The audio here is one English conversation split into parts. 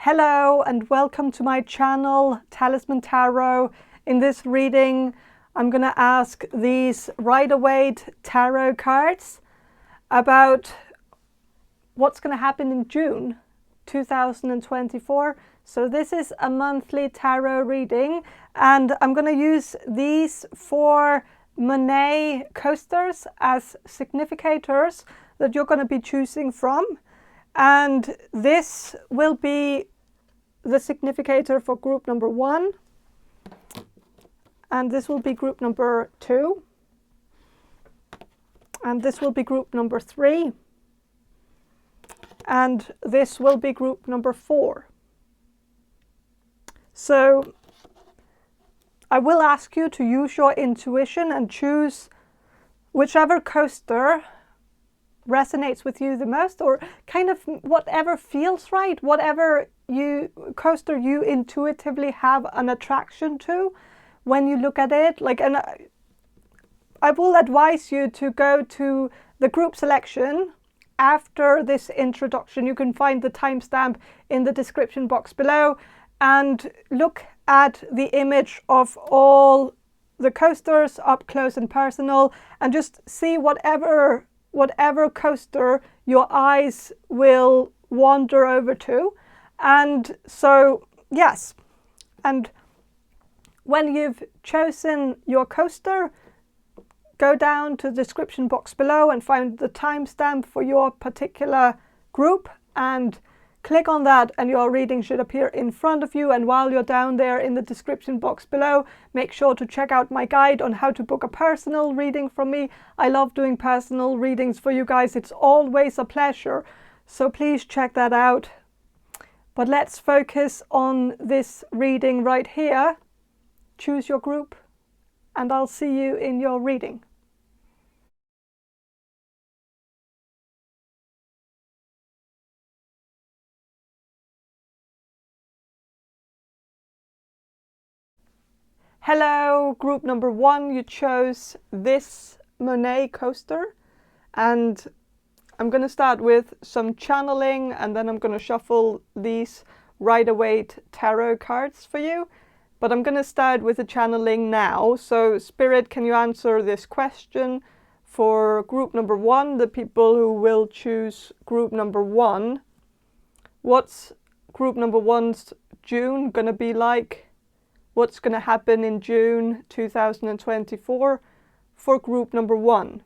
Hello and welcome to my channel, Talisman Tarot. In this reading, I'm going to ask these Waite tarot cards about what's going to happen in June 2024. So this is a monthly tarot reading, and I'm going to use these 4 Monet coasters as significators that you're going to be choosing from. And this will be the significator for group number 1, and this will be group number 2, and this will be group number 3, and this will be group number 4. So I will ask you to use your intuition and choose whichever coaster resonates with you the most, or kind of whatever feels right, whatever coaster you intuitively have an attraction to when you look at it. And I will advise you to go to the group selection after this introduction. You can find the timestamp in the description box below, and look at the image of all the coasters up close and personal, and just see whatever coaster your eyes will wander over to. And so, yes, and when you've chosen your coaster, go down to the description box below and find the timestamp for your particular group and click on that, and your reading should appear in front of you. And while you're down there in the description box below, make sure to check out my guide on how to book a personal reading from me. I love doing personal readings for you guys. It's always a pleasure. So please check that out. But let's focus on this reading right here. Choose your group, and I'll see you in your reading. Hello, group number 1, you chose this Monet coaster, and I'm going to start with some channeling, and then I'm going to shuffle these Waite tarot cards for you. But I'm going to start with the channeling now. So Spirit, can you answer this question for group number 1, the people who will choose group number 1? What's group number 1's June going to be like? What's going to happen in June 2024 for group number 1?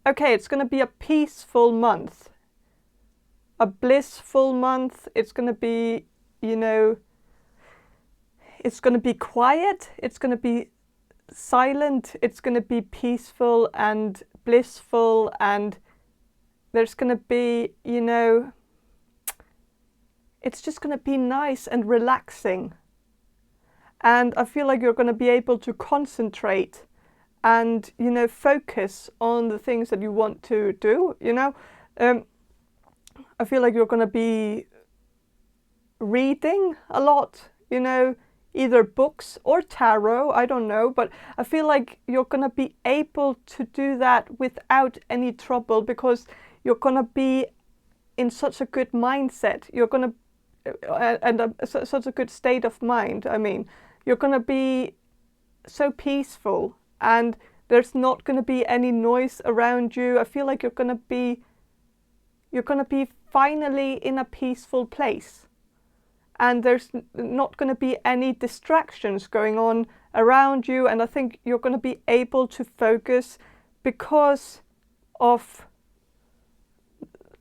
Okay, it's going to be a peaceful month, a blissful month. It's going to be, it's going to be quiet, it's going to be silent, it's going to be peaceful and blissful, and there's going to be, it's just going to be nice and relaxing. And I feel like you're going to be able to concentrate and, focus on the things that you want to do, I feel like you're going to be reading a lot, either books or tarot, I don't know, but I feel like you're going to be able to do that without any trouble, because you're going to be in such a good mindset. You're going to, such a good state of mind. I mean, you're going to be so peaceful, and there's not going to be any noise around you. I feel like you're going to be finally in a peaceful place, and there's not going to be any distractions going on around you. And I think you're going to be able to focus because of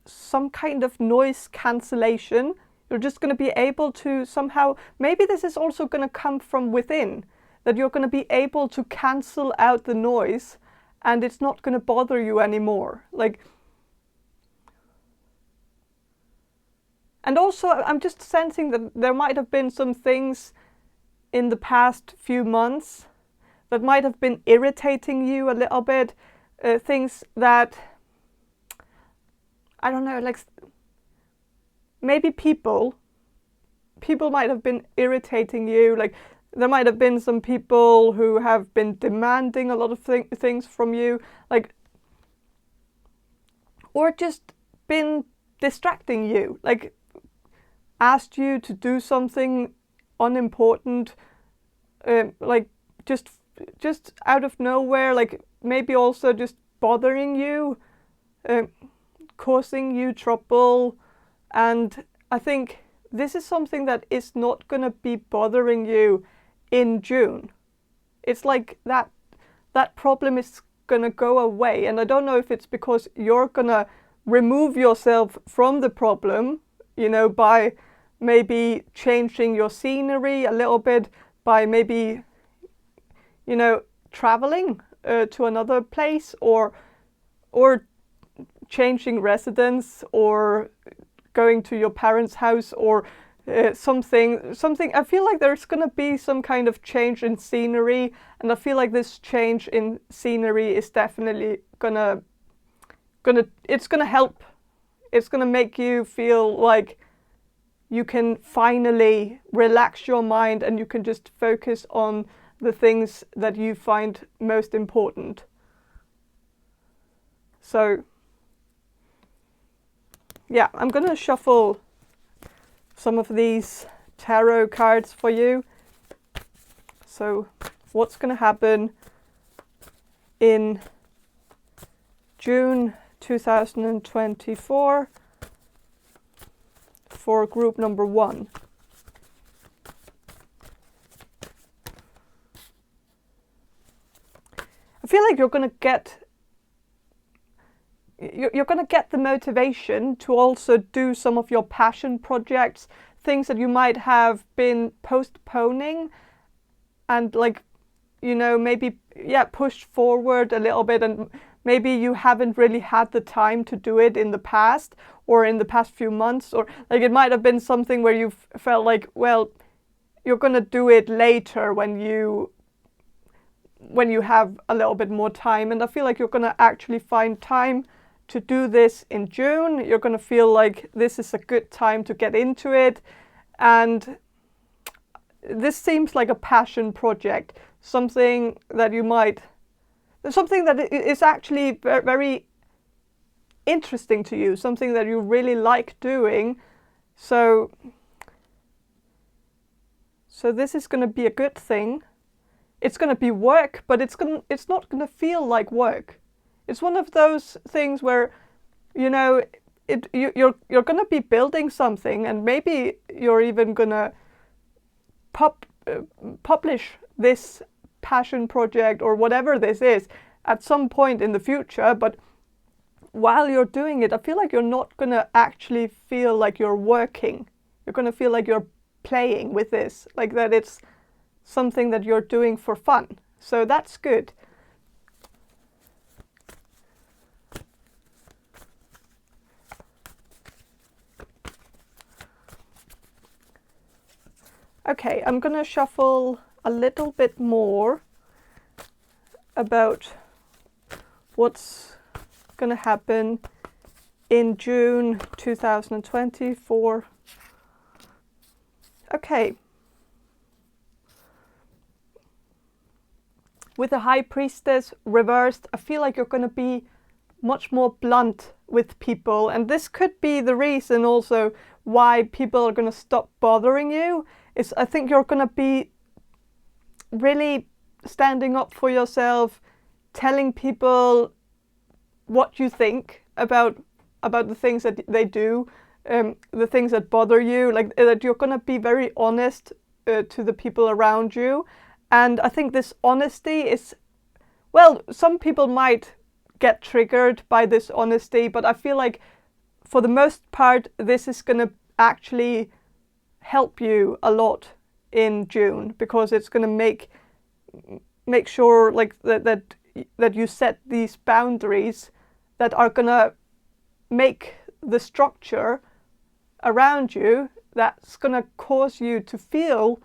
some kind of noise cancellation. You're just going to be able to somehow, maybe this is also going to come from within, that you're going to be able to cancel out the noise, and it's not going to bother you anymore. And also, I'm just sensing that there might have been some things in the past few months that might have been irritating you a little bit. Things that, I don't know, maybe people might have been irritating you. There might have been some people who have been demanding a lot of things from you, or just been distracting you, like asked you to do something unimportant, like just out of nowhere, like maybe also just bothering you, causing you trouble. And I think this is something that is not going to be bothering you in June. It's like that problem is going to go away. And I don't know if it's because you're going to remove yourself from the problem, you know, by maybe changing your scenery a little bit, by maybe, you know, traveling to another place, or changing residence, or going to your parents' house, or something. I feel like there's going to be some kind of change in scenery, and I feel like this change in scenery is definitely it's gonna help. It's gonna make you feel like you can finally relax your mind and you can just focus on the things that you find most important. So yeah, I'm gonna shuffle some of these tarot cards for you. So what's gonna happen in June 2024 for group number 1? I feel like you're going to get the motivation to also do some of your passion projects, things that you might have been postponing, and like, you know, maybe pushed forward a little bit, and maybe you haven't really had the time to do it in the past, or in the past few months, or like it might have been something where you felt like, well, you're going to do it later when you have a little bit more time. And I feel like you're going to actually find time to do this in June. You're going to feel like this is a good time to get into it. And this seems like a passion project, something that is actually very interesting to you, something that you really like doing. So this is going to be a good thing. It's going to be work, but it's not going to feel like work. It's one of those things where, you know, you're going to be building something, and maybe you're even going to publish this passion project or whatever this is at some point in the future. But while you're doing it, I feel like you're not going to actually feel like you're working. You're going to feel like you're playing with this, like that it's something that you're doing for fun. So that's good. Okay, I'm going to shuffle a little bit more about what's going to happen in June 2024. Okay. With the High Priestess reversed, I feel like you're going to be much more blunt with people. And this could be the reason also why people are going to stop bothering you. I think you're going to be really standing up for yourself, telling people what you think about the things that they do, the things that bother you, like that you're going to be very honest to the people around you. And I think this honesty is, well, some people might get triggered by this honesty, but I feel like for the most part, this is going to actually help you a lot in June, because it's going to make sure like that you set these boundaries that are going to make the structure around you that's going to cause you to feel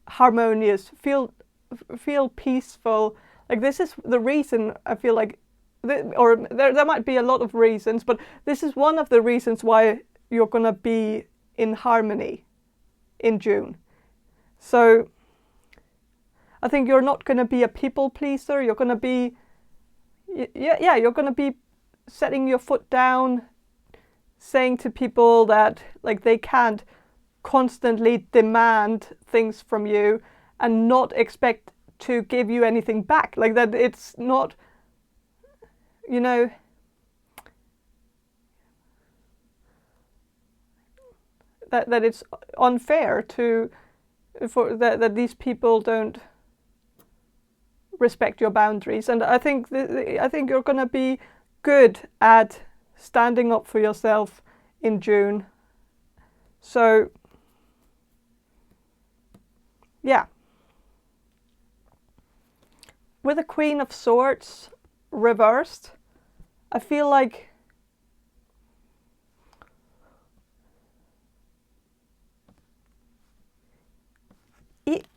harmonious, feel peaceful. Like this is the reason I feel like, or there might be a lot of reasons, but this is one of the reasons why you're going to be in harmony in June. So I think you're not going to be a people pleaser. You're going to be, you're going to be setting your foot down, saying to people that like they can't constantly demand things from you and not expect to give you anything back. Like that it's not, you know, that it's unfair that these people don't respect your boundaries. And I think you're going to be good at standing up for yourself in June. So yeah. With the Queen of Swords reversed, I feel like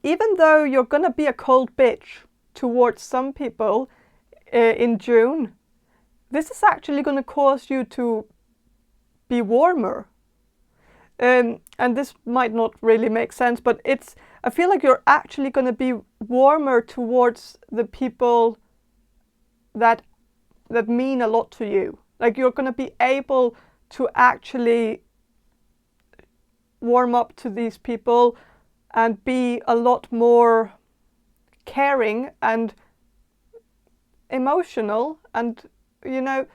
even though you're going to be a cold bitch towards some people in June, this is actually going to cause you to be warmer. And this might not really make sense, but I feel like you're actually going to be warmer towards the people that mean a lot to you. Like you're going to be able to actually warm up to these people and be a lot more caring and emotional, and you know,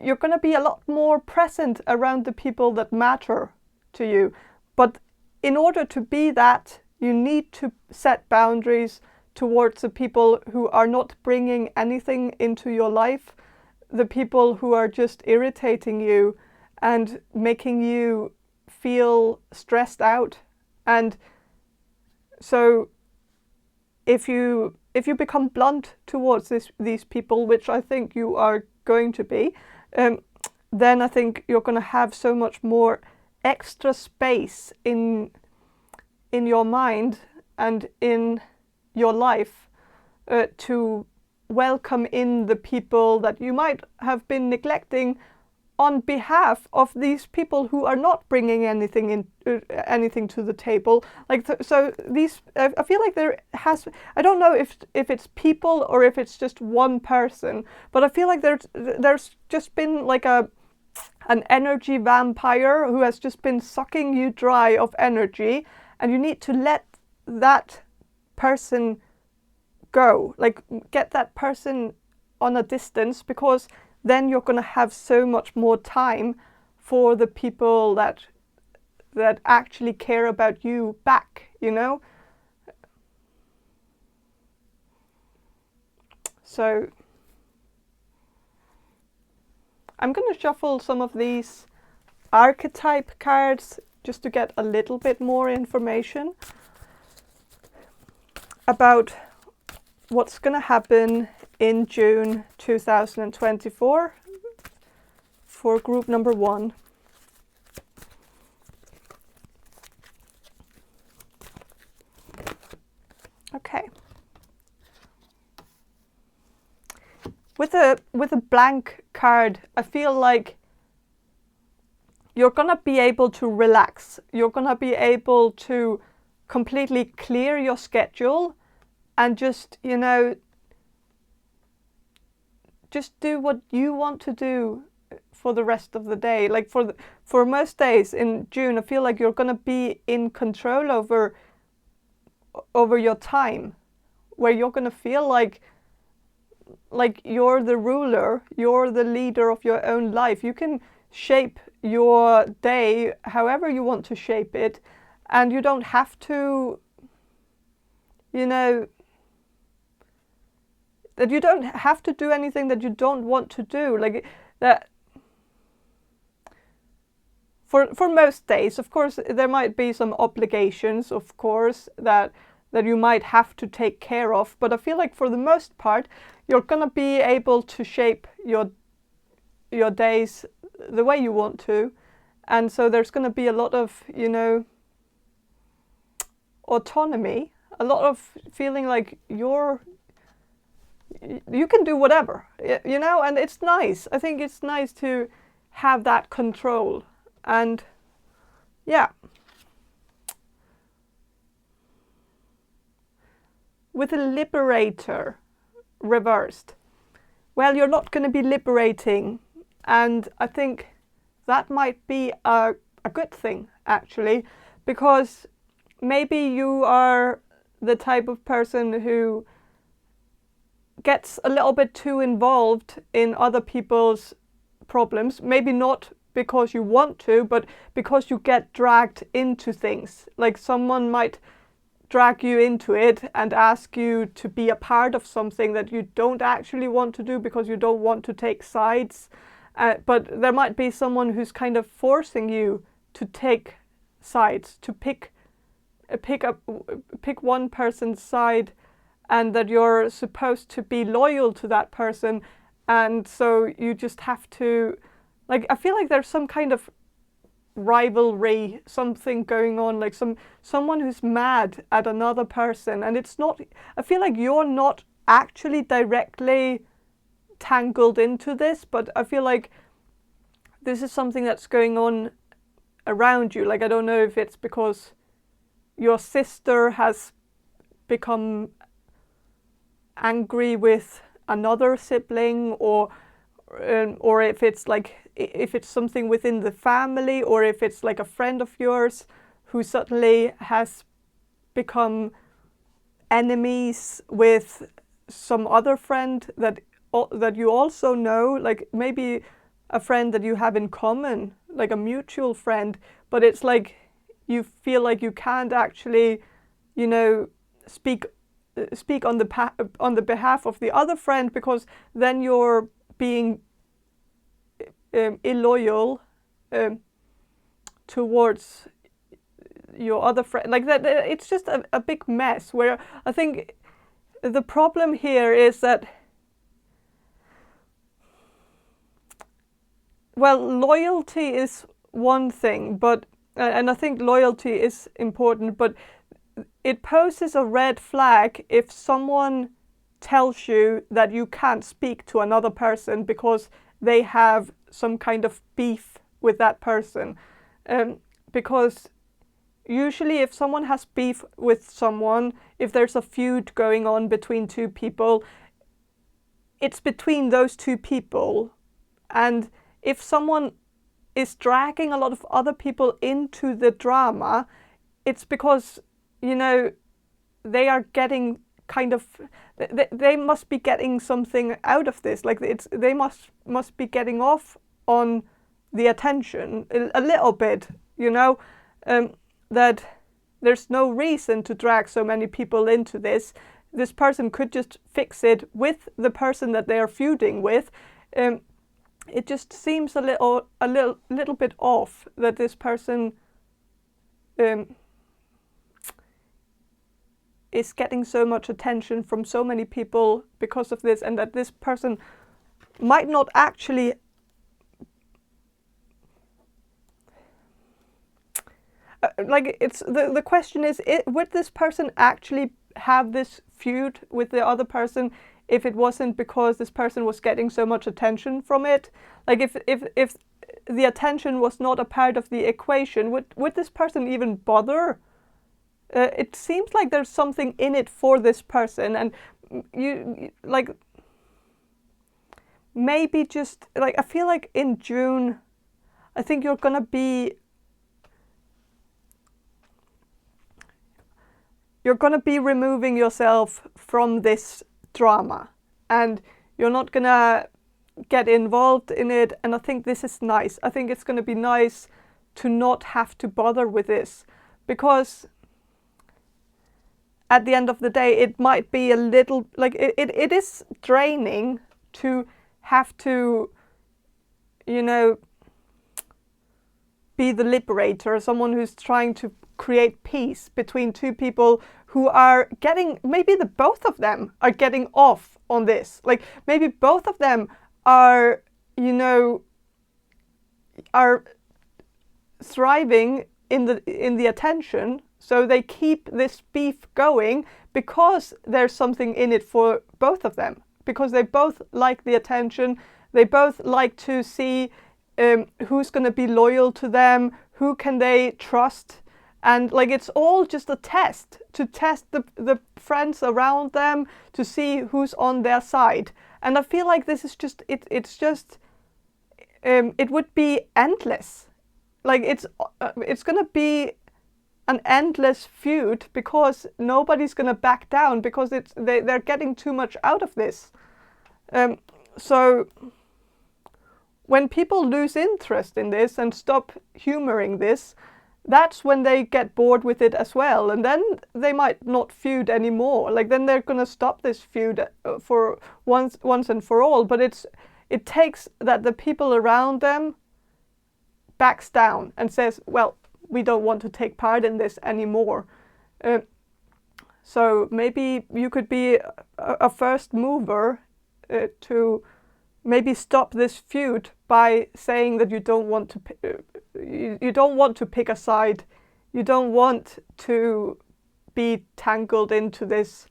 you're going to be a lot more present around the people that matter to you. But in order to be that, you need to set boundaries towards the people who are not bringing anything into your life, the people who are just irritating you and making you feel stressed out. And so if you become blunt towards these people, which I think you are going to be, then I think you're going to have so much more extra space in your mind and in your life to welcome in the people that you might have been neglecting on behalf of these people who are not bringing anything to the table. Like so these, I feel like I don't know if it's people or if it's just one person, but I feel like there's just been like an energy vampire who has just been sucking you dry of energy, and you need to let that person go. Like get that person on a distance, because then you're going to have so much more time for the people that actually care about you back, you know? So I'm going to shuffle some of these archetype cards just to get a little bit more information about what's going to happen in June 2024 for group number 1. Okay. With a blank card, I feel like you're going to be able to relax. You're going to be able to completely clear your schedule and just, you know, just do what you want to do for the rest of the day. Like for most days in June, I feel like you're going to be in control over your time, where you're going to feel like you're the ruler, you're the leader of your own life. You can shape your day however you want to shape it, and you don't have to, you know, that you don't have to do anything that you don't want to do. Like that. For most days, of course, there might be some obligations, of course, that you might have to take care of. But I feel like for the most part, you're gonna be able to shape your days the way you want to, and so there's gonna be a lot of, you know, autonomy, a lot of feeling like you can do whatever, you know, and it's nice. I think it's nice to have that control. And yeah, with a liberator reversed, well, you're not going to be liberating, and I think that might be a good thing, actually, because maybe you are the type of person who gets a little bit too involved in other people's problems, maybe not because you want to, but because you get dragged into things. Like someone might drag you into it and ask you to be a part of something that you don't actually want to do because you don't want to take sides. But there might be someone who's kind of forcing you to take sides, to pick one person's side, and that you're supposed to be loyal to that person. And so you just have to, like, I feel like there's some kind of rivalry, something going on, like someone who's mad at another person, and it's not, I feel like you're not actually directly tangled into this, but I feel like this is something that's going on around you. Like, I don't know if it's because your sister has become angry with another sibling, or if it's like, if it's something within the family, or if it's like a friend of yours who suddenly has become enemies with some other friend that you also know, like maybe a friend that you have in common, like a mutual friend, but it's like you feel like you can't actually, you know, speak on the behalf of the other friend, because then you're being illoyal towards your other friend. Like that, it's just a big mess, where I think the problem here is that, well, loyalty is one thing, but and I think loyalty is important, but it poses a red flag if someone tells you that you can't speak to another person because they have some kind of beef with that person. Because usually if someone has beef with someone, if there's a feud going on between two people, it's between those two people. And if someone is dragging a lot of other people into the drama, it's because, you know, they are getting kind of, they must be getting something out of this. Like they must be getting off on the attention a little bit, you know, that there's no reason to drag so many people into this. This person could just fix it with the person that they are feuding with. It just seems a little bit off that this person is getting so much attention from so many people because of this, and that this person might not actually like, it's the question is, would this person actually have this feud with the other person if it wasn't because this person was getting so much attention from it? Like, if the attention was not a part of the equation, would this person even bother? It seems like there's something in it for this person, and you like, maybe just like, I feel like in June, I think you're gonna be removing yourself from this drama, and you're not gonna get involved in it. And I think this is nice. I think it's gonna be nice to not have to bother with this, because at the end of the day, it might be a little, like, it is draining to have to, you know, be the liberator, someone who's trying to create peace between two people who are getting, maybe both of them are getting off on this. Like, maybe both of them are, you know, are thriving in the attention. So they keep this beef going because there's something in it for both of them. Because they both like the attention. They both like to see who's going to be loyal to them, who can they trust. And like, it's all just a test, to test the friends around them, to see who's on their side. And I feel like this is just, it's just, it would be endless. Like it's going to be an endless feud because nobody's going to back down because they're getting too much out of this. So when people lose interest in this and stop humoring this, that's when they get bored with it as well, and then they might not feud anymore. Like then they're going to stop this feud for once and for all. But it takes that the people around them backs down and says, well, we don't want to take part in this anymore. So maybe you could be a first mover to maybe stop this feud by saying that you don't want to you don't want to pick a side. You don't want to be tangled into this.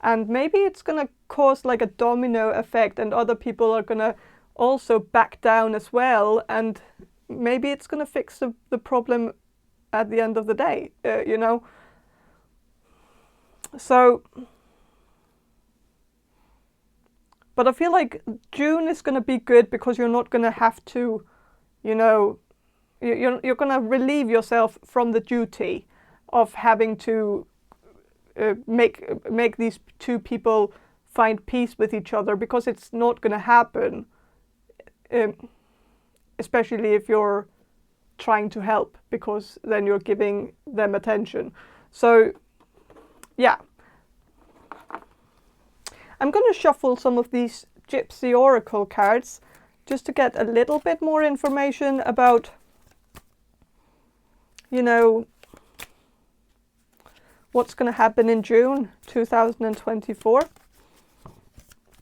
And maybe it's going to cause like a domino effect and other people are going to also back down as well. And maybe it's going to fix the problem at the end of the day, you know. So, but I feel like June is going to be good because you're not going to have to, you know, you're going to relieve yourself from the duty of having to make these two people find peace with each other, because it's not going to happen, especially if you're trying to help, because then you're giving them attention. So yeah, I'm going to shuffle some of these Gypsy Oracle cards just to get a little bit more information about, you know, what's going to happen in June 2024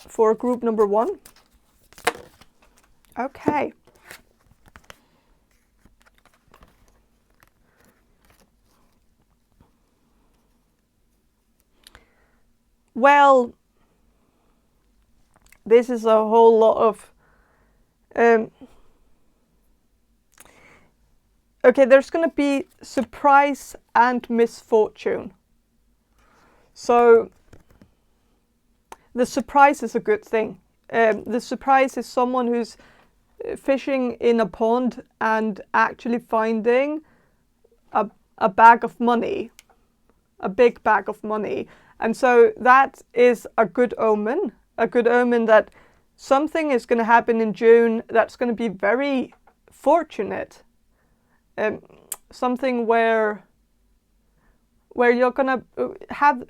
for group number 1. Okay. Well, this is a whole lot of okay, there's going to be surprise and misfortune. So the surprise is a good thing. The surprise is someone who's fishing in a pond and actually finding a bag of money, a big bag of money. And so that is a good omen that something is going to happen in June that's going to be very fortunate. Something where you're going to have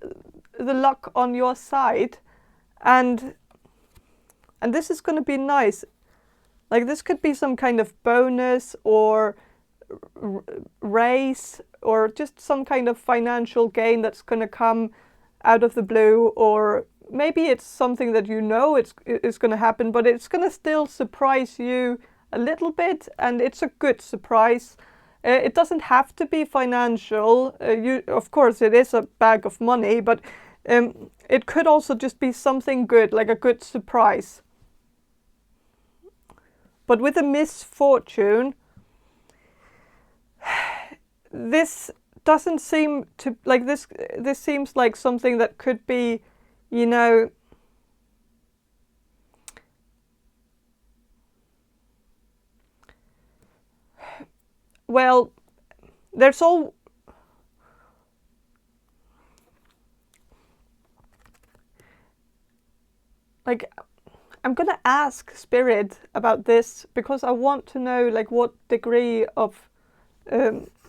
the luck on your side, and this is going to be nice. Like this could be some kind of bonus or raise or just some kind of financial gain that's going to come out of the blue, or maybe it's something that you know it's going to happen, but it's going to still surprise you a little bit, and it's a good surprise. It doesn't have to be financial. Of course, it is a bag of money, but it could also just be something good, like a good surprise. But with a misfortune, this doesn't seem to like this. This seems like something that could be, you know, well, there's all like, I'm gonna ask Spirit about this because I want to know like what degree of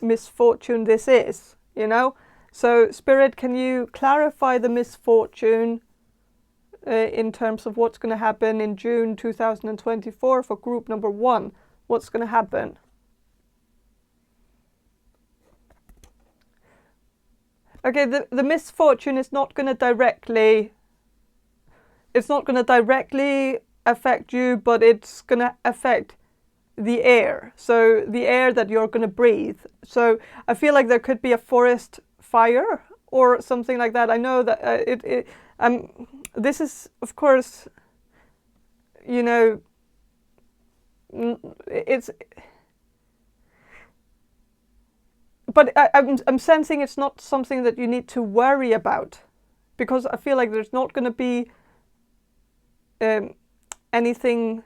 misfortune this is, you know. So Spirit, can you clarify the misfortune in terms of what's going to happen in June 2024 for group number 1? What's going to happen? Okay, the misfortune is not going to directly, it's not going to directly affect you, but it's going to affect the air. So the air that you're going to breathe. So I feel like there could be a forest fire or something like that. I know that this is, of course, you know, it's, but I'm sensing it's not something that you need to worry about, because I feel like there's not going to be anything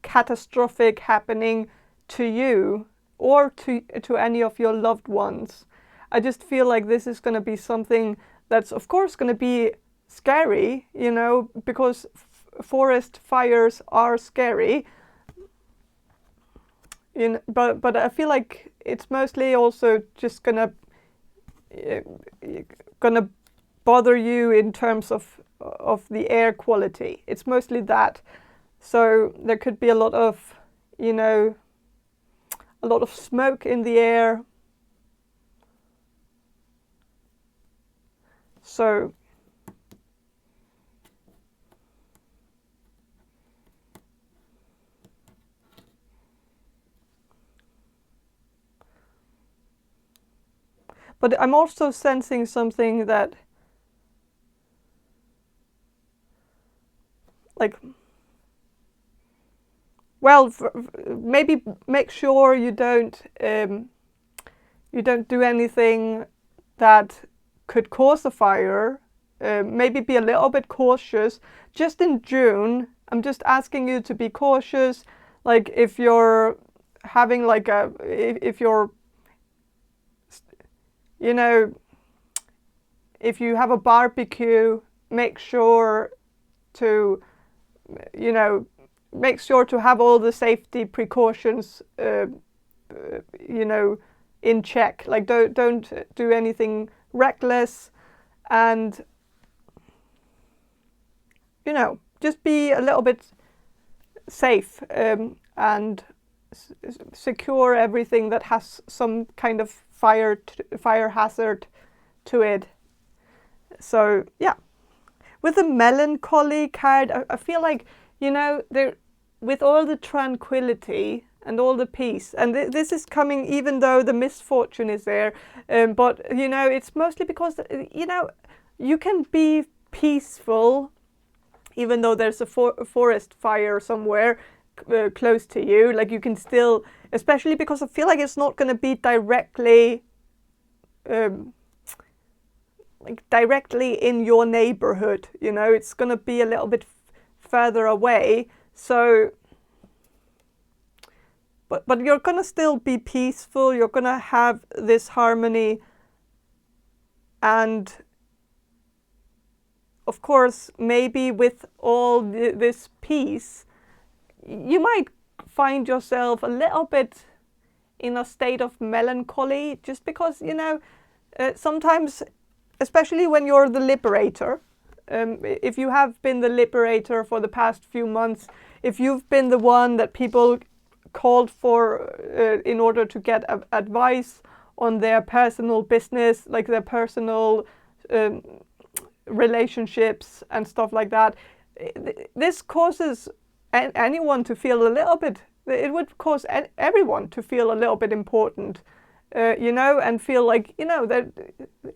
catastrophic happening to you or to any of your loved ones. I just feel like this is going to be something that's of course going to be scary, you know, because forest fires are scary. But I feel like it's mostly also just gonna bother you in terms of the air quality. It's mostly that. So there could be a lot of, you know, a lot of smoke in the air. So but I'm also sensing something that, like, well, maybe make sure you don't do anything that could cause a fire. Maybe be a little bit cautious. Just in June, I'm just asking you to be cautious. Like if you're having like if you're, you know, if you have a barbecue, make sure to, you know, make sure to have all the safety precautions, you know, in check. Like don't do anything reckless, and, you know, just be a little bit safe, and secure everything that has some kind of fire hazard to it. So yeah, with the melancholy card, I feel like, you know, there, with all the tranquility and all the peace, and this is coming even though the misfortune is there, but, you know, it's mostly because, you know, you can be peaceful even though there's a forest fire somewhere close to you. Like you can still, especially because I feel like it's not going to be directly like directly in your neighborhood, you know, it's going to be a little bit further away. So but you're going to still be peaceful, you're going to have this harmony, and of course maybe with all this peace you might find yourself a little bit in a state of melancholy, just because, you know, sometimes, especially when you're the liberator, if you have been the liberator for the past few months, if you've been the one that people called for in order to get advice on their personal business, like their personal relationships and stuff like that, this causes anyone to feel a little bit, it would cause everyone to feel a little bit important, you know, and feel like, you know, that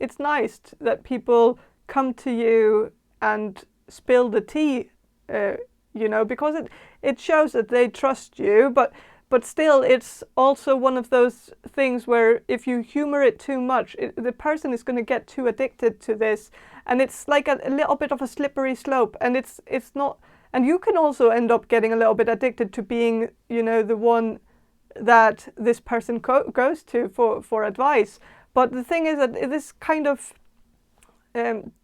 it's nice that people come to you and spill the tea, you know, because it shows that they trust you, but still it's also one of those things where if you humor it too much, the person is going to get too addicted to this, and it's like a little bit of a slippery slope, and it's not, and you can also end up getting a little bit addicted to being, you know, the one that this person goes to for advice. But the thing is that this kind of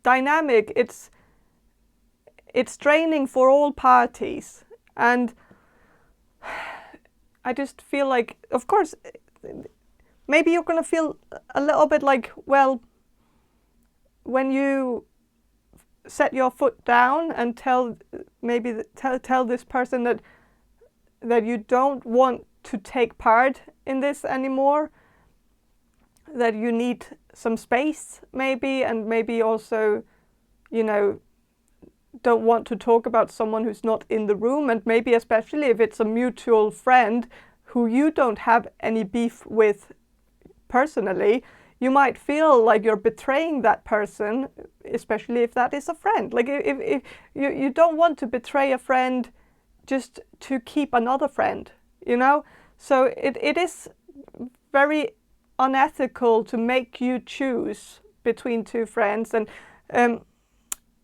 dynamic, it's draining for all parties, and I just feel like, of course, maybe you're going to feel a little bit like, well, when you set your foot down and tell this person that you don't want to take part in this anymore, that you need some space maybe, and maybe also, you know, don't want to talk about someone who's not in the room, and maybe especially if it's a mutual friend who you don't have any beef with personally, you might feel like you're betraying that person, especially if that is a friend. Like if you don't want to betray a friend just to keep another friend, you know? So it is very unethical to make you choose between two friends, and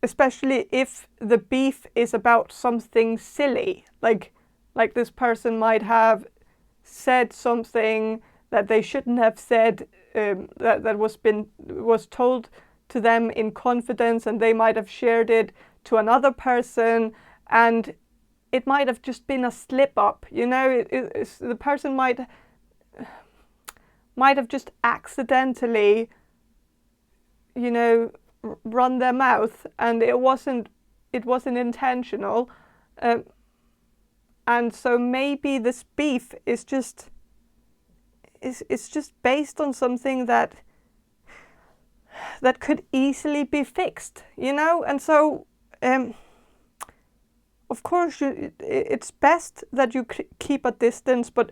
especially if the beef is about something silly, like Like this person might have said something that they shouldn't have said, that was told to them in confidence, and they might have shared it to another person, and it might have just been a slip up. You know, the person might have just accidentally, you know, run their mouth, and it wasn't intentional, and so maybe this beef is just based on something that could easily be fixed, you know. And so of course it's best that you keep a distance, but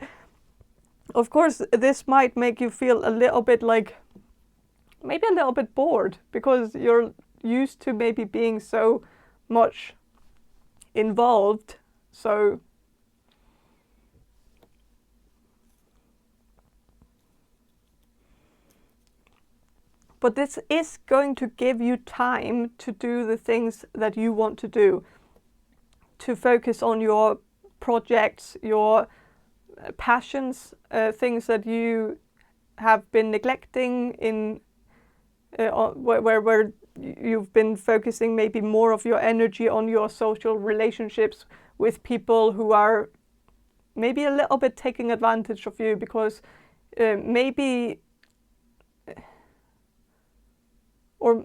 of course this might make you feel a little bit like, maybe a little bit bored, because you're used to maybe being so much involved. So but this is going to give you time to do the things that you want to do, to focus on your projects, your passions, things that you have been neglecting in where you've been focusing maybe more of your energy on your social relationships with people who are maybe a little bit taking advantage of you, because maybe, or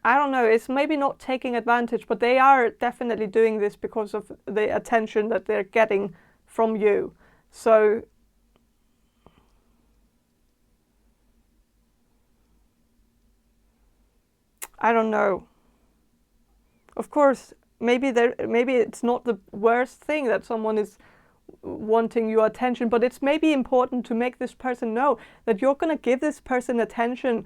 I don't know, it's maybe not taking advantage, but they are definitely doing this because of the attention that they're getting from you. So I don't know. Of course, maybe it's not the worst thing that someone is wanting your attention, but it's maybe important to make this person know that you're going to give this person attention,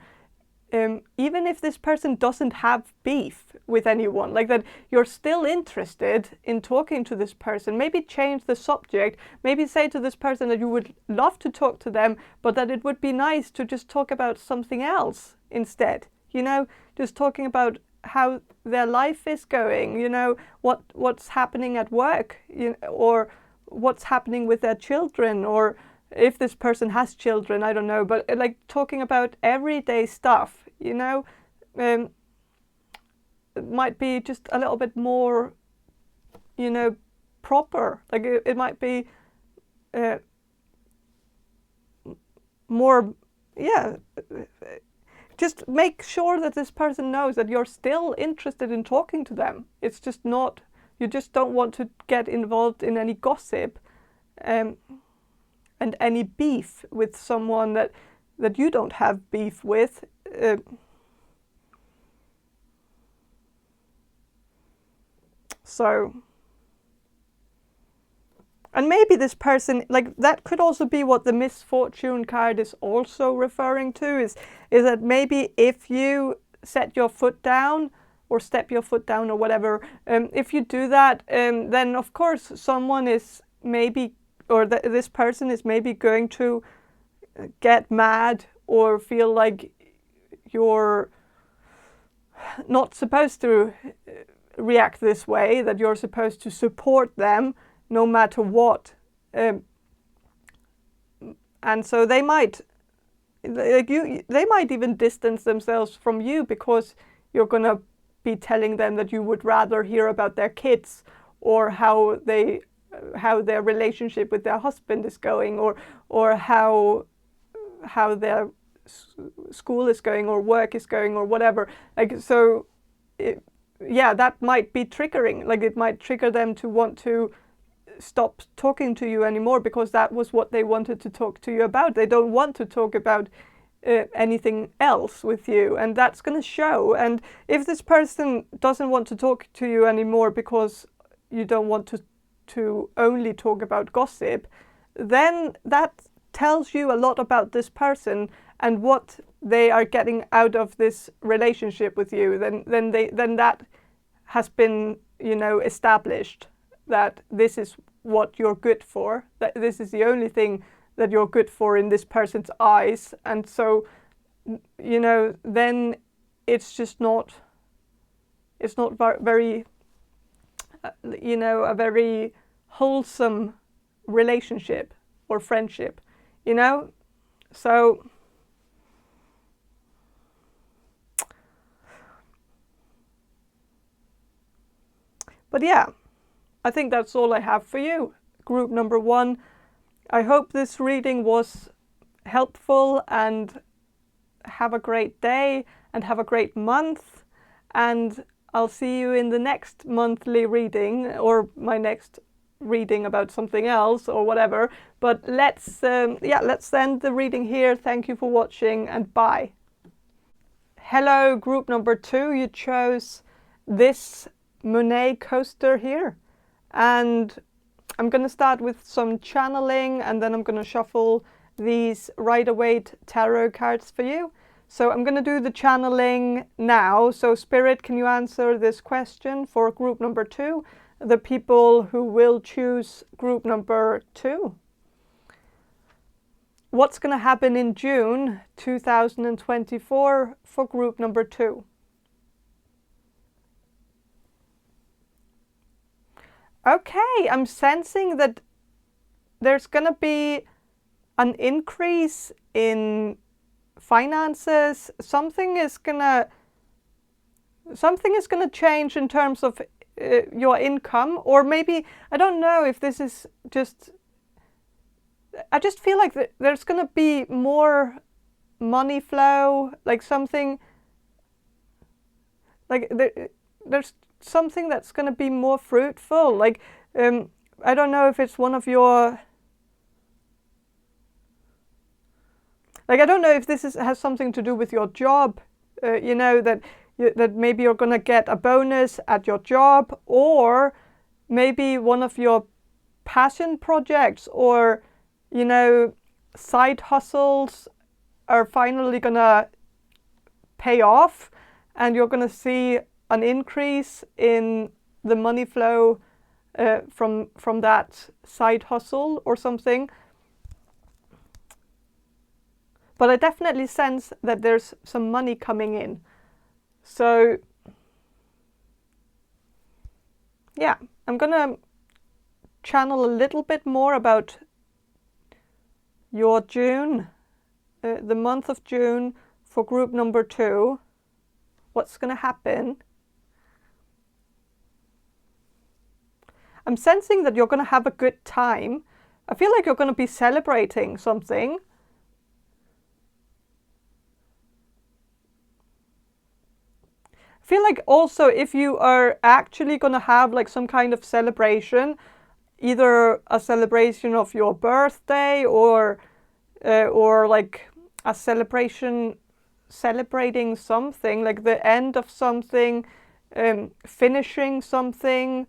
even if this person doesn't have beef with anyone, like that you're still interested in talking to this person. Maybe change the subject, maybe say to this person that you would love to talk to them, but that it would be nice to just talk about something else instead, you know, just talking about how their life is going, you know, what's happening at work, you know, or what's happening with their children, or if this person has children, I don't know, but like talking about everyday stuff, you know. It might be just a little bit more, you know, proper. Like it might be more, yeah. Just make sure that this person knows that you're still interested in talking to them. It's just not, you just don't want to get involved in any gossip and any beef with someone that you don't have beef with. So, and maybe this person, like that could also be what the misfortune card is also referring to, is that maybe if you set your foot down or step your foot down or whatever, if you do that, then of course someone is maybe, or this person is maybe going to get mad or feel like you're not supposed to react this way, that you're supposed to support them no matter what, and so they might, like they might even distance themselves from you because you're gonna be telling them that you would rather hear about their kids or how their relationship with their husband is going, or how their school is going or work is going or whatever. Like so, yeah, that might be triggering. Like it might trigger them to want to stop talking to you anymore because that was what they wanted to talk to you about. They don't want to talk about anything else with you, and that's going to show. And if this person doesn't want to talk to you anymore because you don't want to only talk about gossip, then that tells you a lot about this person and what they are getting out of this relationship with you. Then that has been, you know, established, that this is what you're good for, that this is the only thing that you're good for in this person's eyes. And so, you know, then it's just not, it's not very, you know, a very wholesome relationship or friendship, you know? So but yeah, I think that's all I have for you, group number 1. I hope this reading was helpful, and have a great day and have a great month, and I'll see you in the next monthly reading, or my next reading about something else or whatever. But let's end the reading here. Thank you for watching, and bye. Hello, group number 2. You chose this Monet coaster here, and I'm going to start with some channeling, and then I'm going to shuffle these Rider-Waite tarot cards for you. So I'm going to do the channeling now. So Spirit, can you answer this question for group number 2, the people who will choose group number 2? What's going to happen in June 2024 for group number 2? Okay, I'm sensing that there's going to be an increase in finances. Something is gonna change in terms of your income, or maybe, I don't know if this is just, I just feel like there's gonna be more money flow, like something, like there's something that's gonna be more fruitful. Like I don't know if it's one of your, like, I don't know if this has something to do with your job, you know, that maybe you're going to get a bonus at your job, or maybe one of your passion projects or, you know, side hustles are finally going to pay off, and you're going to see an increase in the money flow from that side hustle or something. But I definitely sense that there's some money coming in. So yeah, I'm gonna channel a little bit more about your June, the month of June for group number 2. What's gonna happen? I'm sensing that you're gonna have a good time. I feel like you're gonna be celebrating something. I feel like also if you are actually going to have like some kind of celebration, either a celebration of your birthday or like a celebration celebrating something, like the end of something, finishing something,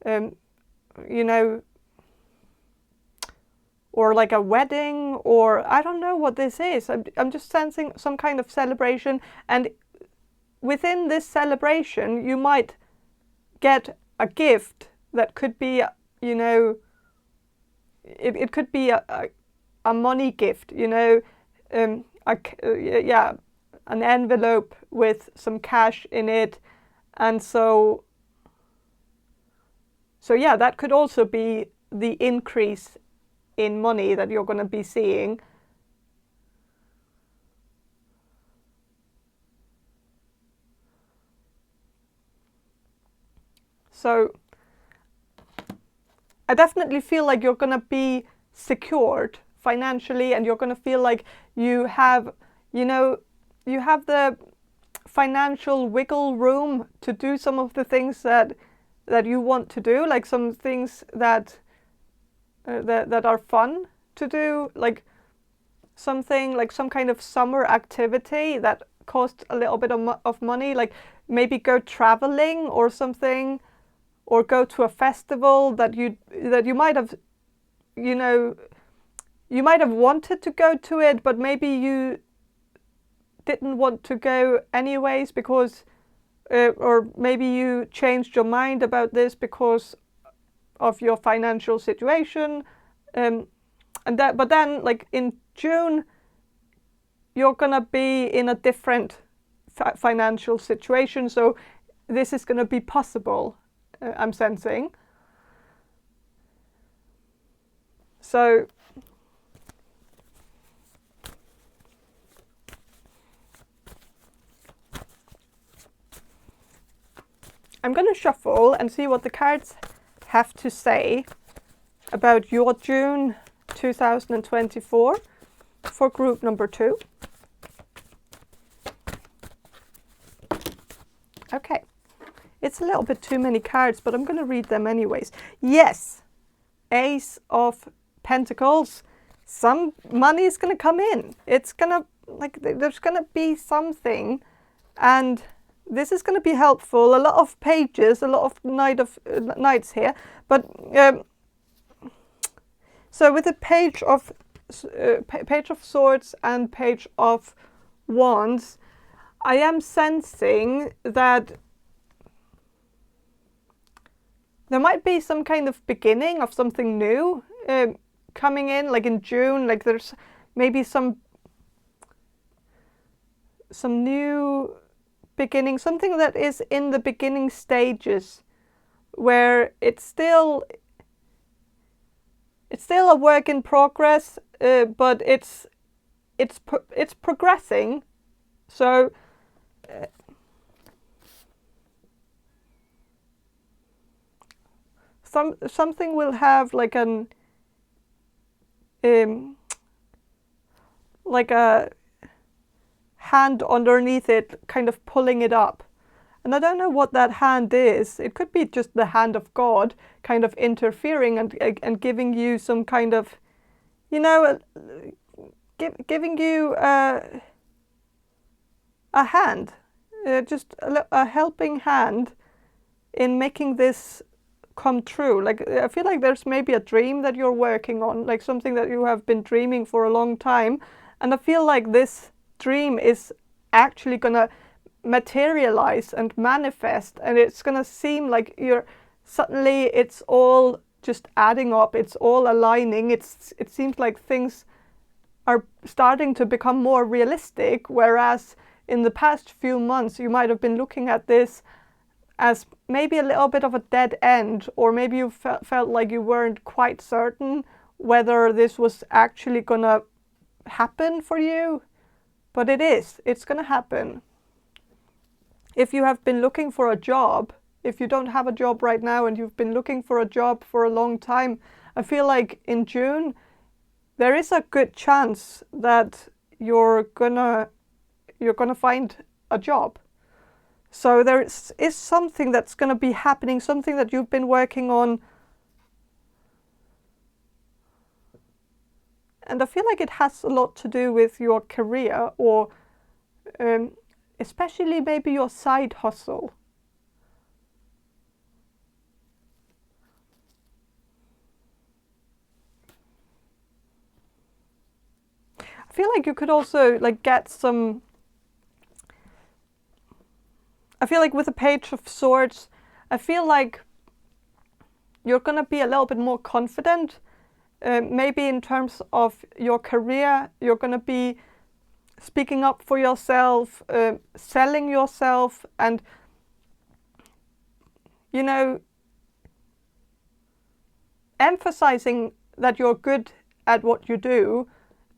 you know, or like a wedding, or I don't know what this is. I'm just sensing some kind of celebration, and within this celebration, you might get a gift that could be, you know, it could be a money gift, you know, yeah, an envelope with some cash in it, and so yeah, that could also be the increase in money that you're going to be seeing. So I definitely feel like you're going to be secured financially, and you're going to feel like you have, you know, you have the financial wiggle room to do some of the things that you want to do, like some things that that are fun to do, like something like some kind of summer activity that costs a little bit of money, like maybe go traveling or something, or go to a festival that you might have, you know, you might have wanted to go to it, but maybe you didn't want to go anyways because, or maybe you changed your mind about this because of your financial situation, and that. But then, like in June, you're gonna be in a different financial situation, so this is gonna be possible. I'm sensing. So I'm going to shuffle and see what the cards have to say about your June 2024 for group number 2. Okay, it's a little bit too many cards, but I'm going to read them anyways. Yes, Ace of Pentacles. Some money is going to come in. It's going to, like, there's going to be something, and this is going to be helpful. A lot of pages, a lot of knights here, but so with the Page of Swords and Page of Wands, I am sensing that there might be some kind of beginning of something new coming in, like in June. Like there's maybe some new beginning, something that is in the beginning stages, where it's still a work in progress, but it's progressing. So something will have like a hand underneath it, kind of pulling it up. And I don't know what that hand is. It could be just the hand of God kind of interfering and giving you some kind of, you know, giving you a hand, just a helping hand in making this come true. Like I feel like there's maybe a dream that you're working on, like something that you have been dreaming for a long time. And I feel like this dream is actually gonna materialize and manifest, and it's gonna seem like suddenly it's all just adding up, it's all aligning. It seems like things are starting to become more realistic, whereas in the past few months you might have been looking at this as maybe a little bit of a dead end, or maybe you felt like you weren't quite certain whether this was actually gonna happen for you. But it's gonna happen. If you have been looking for a job, if you don't have a job right now and you've been looking for a job for a long time, I feel like in June there is a good chance that you're gonna find a job. So there is something that's gonna be happening, something that you've been working on. And I feel like it has a lot to do with your career, or especially maybe your side hustle. I feel like you could also like get some, I feel like with the Page of Swords, I feel like you're going to be a little bit more confident. Maybe in terms of your career, you're going to be speaking up for yourself, selling yourself, and, you know, emphasizing that you're good at what you do,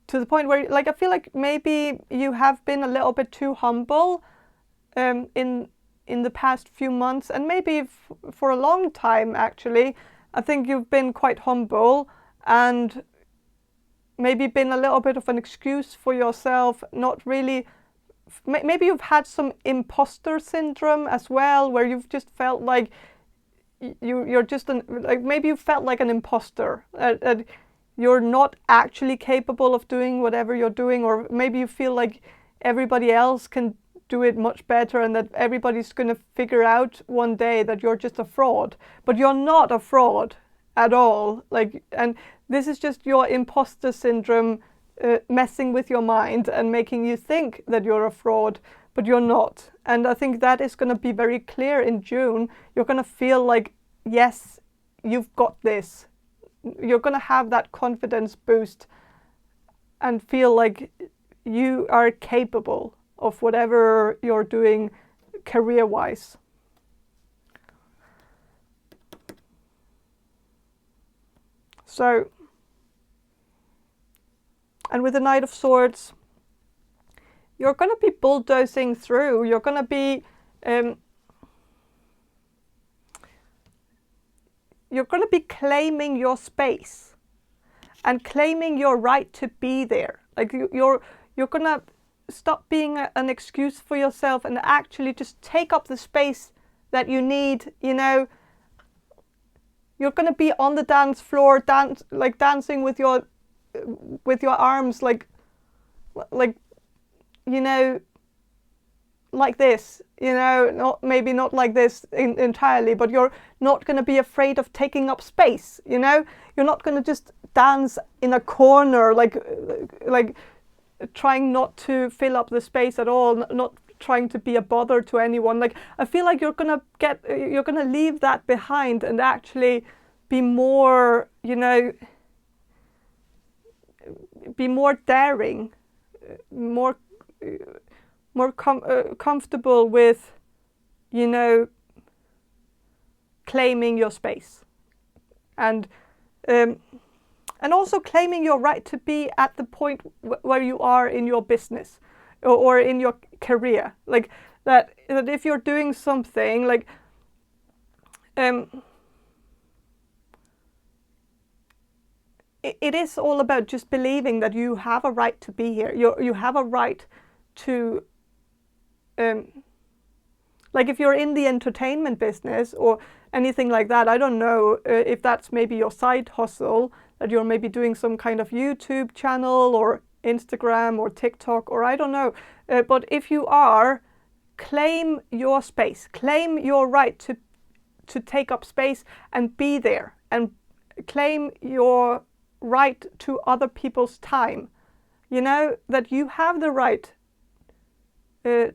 to the point where, like, I feel like maybe you have been a little bit too humble in the past few months, and maybe for a long time actually. I think you've been quite humble and maybe been a little bit of an excuse for yourself, not really. Maybe you've had some imposter syndrome as well, where you've just felt like you're just like, maybe you felt like an imposter. You're not actually capable of doing whatever you're doing, or maybe you feel like everybody else can do it much better, and that everybody's going to figure out one day that you're just a fraud. But you're not a fraud at all. Like, and this is just your imposter syndrome messing with your mind and making you think that you're a fraud, but you're not. And I think that is going to be very clear in June. You're going to feel like, yes, you've got this. You're going to have that confidence boost and feel like you are capable of whatever you're doing career-wise. So And with the Knight of Swords, you're going to be bulldozing through. You're going to be claiming your space and claiming your right to be there. Like you're going to stop being an excuse for yourself and actually just take up the space that you need. You know, you're going to be on the dance floor, dancing with your arms, like you know, like this. You know, maybe not like this entirely, but you're not going to be afraid of taking up space. You know, you're not going to just dance in a corner, like trying not to fill up the space at all, not trying to be a bother to anyone. Like, I feel like you're gonna leave that behind and actually be more, you know, be more daring, more comfortable with, you know, claiming your space, and also claiming your right to be at the point where you are in your business or in your career. Like that if you're doing something, like it is all about just believing that you have a right to be here. You have a right to, like if you're in the entertainment business or anything like that, I don't know if that's maybe your side hustle, that you're maybe doing some kind of YouTube channel or Instagram or TikTok, or I don't know. But if you are, claim your space, claim your right to take up space and be there, and claim your right to other people's time. You know, that you have the right to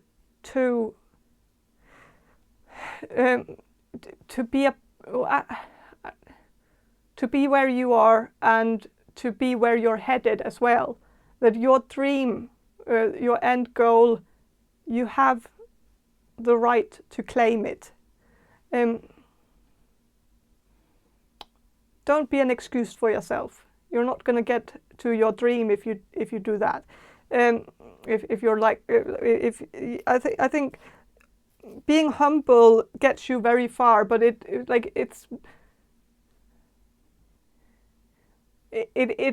be where you are and to be where you're headed as well. That your dream, your end goal, you have the right to claim it. Don't be an excuse for yourself. You're not going to get to your dream if you do that. If you're like, I think being humble gets you very far, but it's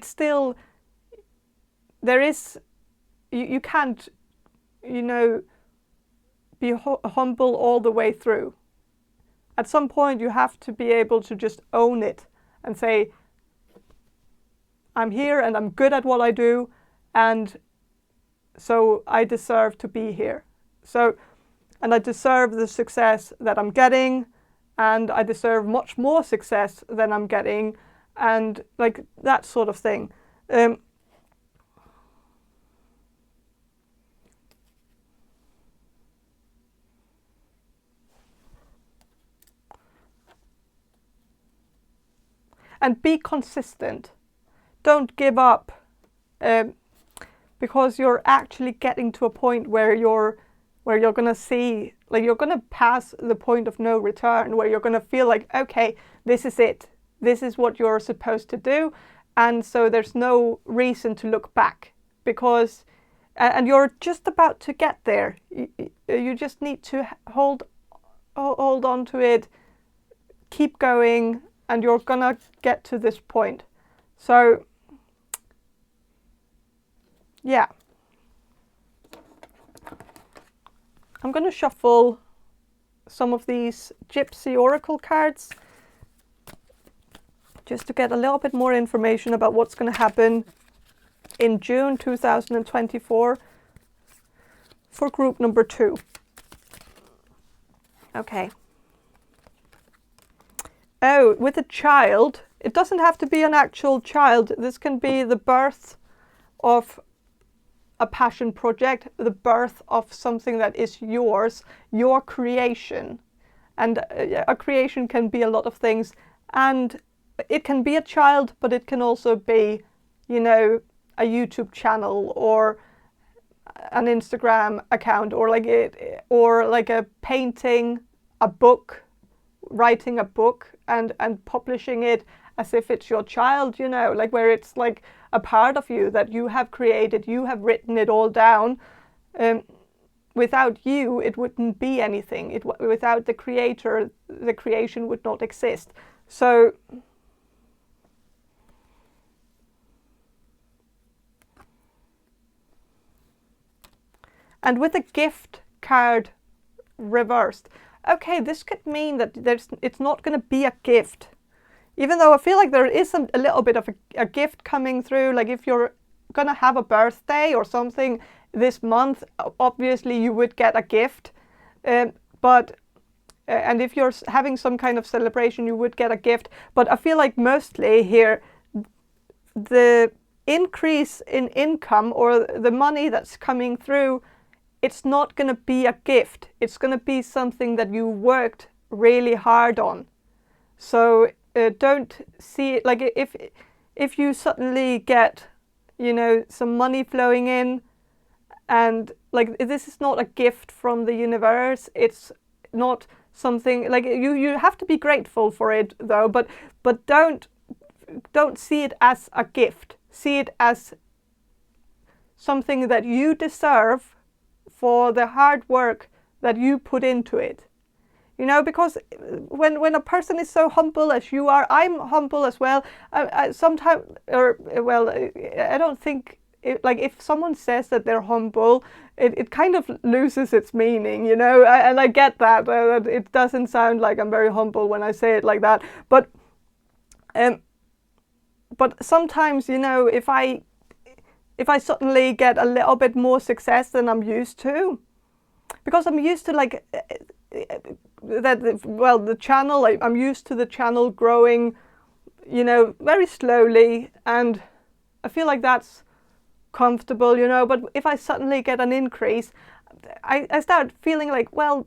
still, there is, you can't, you know, be humble all the way through. At some point you have to be able to just own it and say, I'm here and I'm good at what I do, and so I deserve to be here. And I deserve the success that I'm getting, and I deserve much more success than I'm getting, and like that sort of thing. And be consistent. Don't give up, because you're actually getting to a point where you're going to see, like you're going to pass the point of no return, where you're going to feel like, okay, this is it. This is what you're supposed to do. And so there's no reason to look back, because, and you're just about to get there. You just need to hold on to it, keep going, and you're going to get to this point. So, yeah. I'm going to shuffle some of these Gypsy Oracle cards just to get a little bit more information about what's going to happen in June 2024 for group number 2. Okay. Oh, with a child, it doesn't have to be an actual child. This can be the birth of a passion project, the birth of something that is yours, your creation. And a creation can be a lot of things. And it can be a child, but it can also be, you know, a YouTube channel or an Instagram account, or like a painting, a book, writing a book and publishing it as if it's your child, you know, like where it's like a part of you that you have created, you have written it all down. Without you, it wouldn't be anything. Without the creator, the creation would not exist. So and with the gift card reversed, okay, this could mean that it's not going to be a gift. Even though I feel like there is a little bit of a gift coming through, like if you're going to have a birthday or something this month, obviously you would get a gift. And if you're having some kind of celebration, you would get a gift. But I feel like mostly here, the increase in income or the money that's coming through, it's not going to be a gift. It's going to be something that you worked really hard on. So don't see it like if you suddenly get, you know, some money flowing in, and like this is not a gift from the universe. It's not something like you have to be grateful for it though, but don't see it as a gift. See it as something that you deserve for the hard work that you put into it. You know, because when a person is so humble as you are, I'm humble as well. I sometimes, I don't think, like if someone says that they're humble, it kind of loses its meaning, you know, and I get that. It doesn't sound like I'm very humble when I say it like that. But sometimes, you know, if I suddenly get a little bit more success than I'm used to, because I'm used to like the channel, I'm used to the channel growing, you know, very slowly, and I feel like that's comfortable, you know. But if I suddenly get an increase, I start feeling like, well,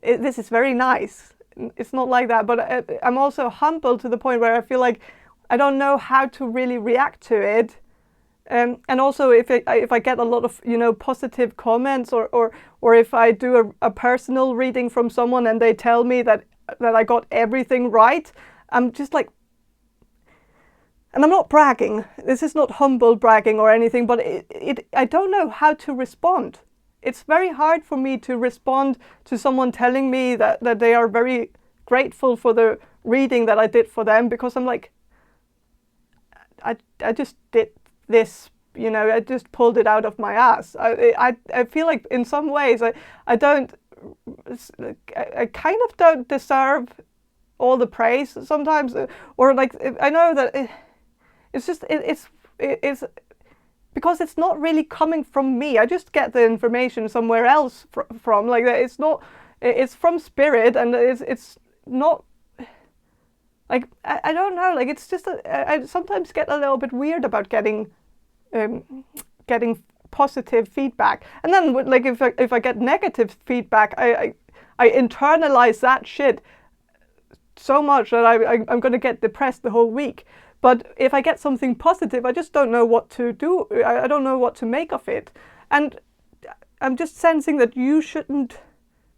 this is very nice. It's not like that, but I'm also humble to the point where I feel like I don't know how to really react to it. And also if I get a lot of, you know, positive comments, or if I do a personal reading from someone and they tell me that I got everything right, I'm just like, and I'm not bragging, this is not humble bragging or anything, but I don't know how to respond. It's very hard for me to respond to someone telling me that they are very grateful for the reading that I did for them, because I'm like, I just did this, you know, I just pulled it out of my ass. I feel like in some ways I kind of don't deserve all the praise sometimes, or like I know that it's just it's because it's not really coming from me. I just get the information somewhere else from like it's not, it's from spirit, and it's not. Like, I don't know, like it's just, I sometimes get a little bit weird about getting positive feedback. And then like if I get negative feedback, I internalize that shit so much that I'm going to get depressed the whole week. But if I get something positive, I just don't know what to do. I don't know what to make of it. And I'm just sensing that you shouldn't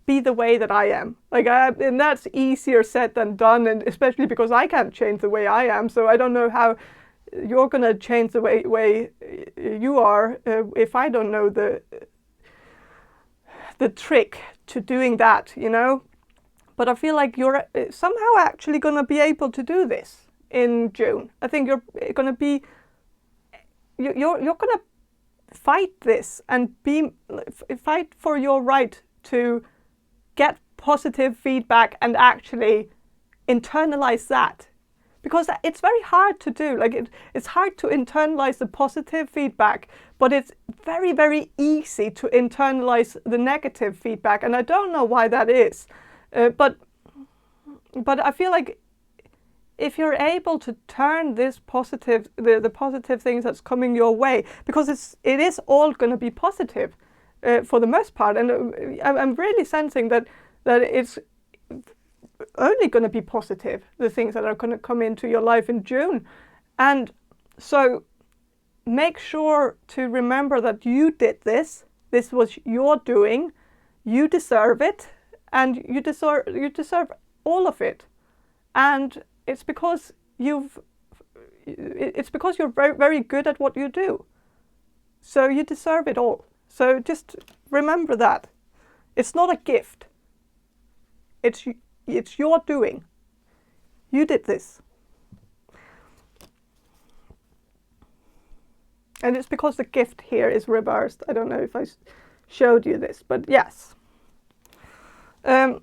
be the way that I am. Like, and that's easier said than done, and especially because I can't change the way I am. So I don't know how you're gonna change the way you are if I don't know the trick to doing that, you know. But I feel like you're somehow actually gonna be able to do this in June. I think you're gonna gonna fight this and fight for your right to get positive feedback and actually internalize that, because it's very hard to do. Like it's hard to internalize the positive feedback, but it's very, very easy to internalize the negative feedback, and I don't know why that is, but I feel like if you're able to turn this positive, the positive things that's coming your way, because it is all going to be positive for the most part, and I'm really sensing that it's only going to be positive, the things that are going to come into your life in June. And so make sure to remember that you did this was your doing, you deserve it, and you deserve all of it. And it's because you're very, very good at what you do. So you deserve it all. So just remember that. It's not a gift. It's your doing. You did this. And it's because the gift here is reversed. I don't know if I showed you this, but yes. I'm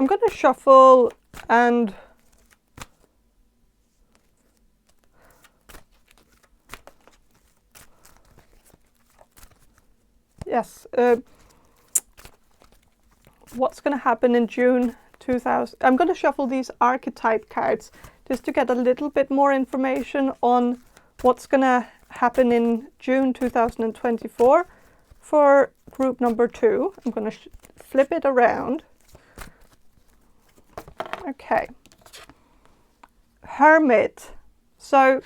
going to shuffle and yes, what's going to happen in June 2000. I'm going to shuffle these archetype cards just to get a little bit more information on what's going to happen in June 2024 for group number 2. I'm going to flip it around. Okay. Hermit. So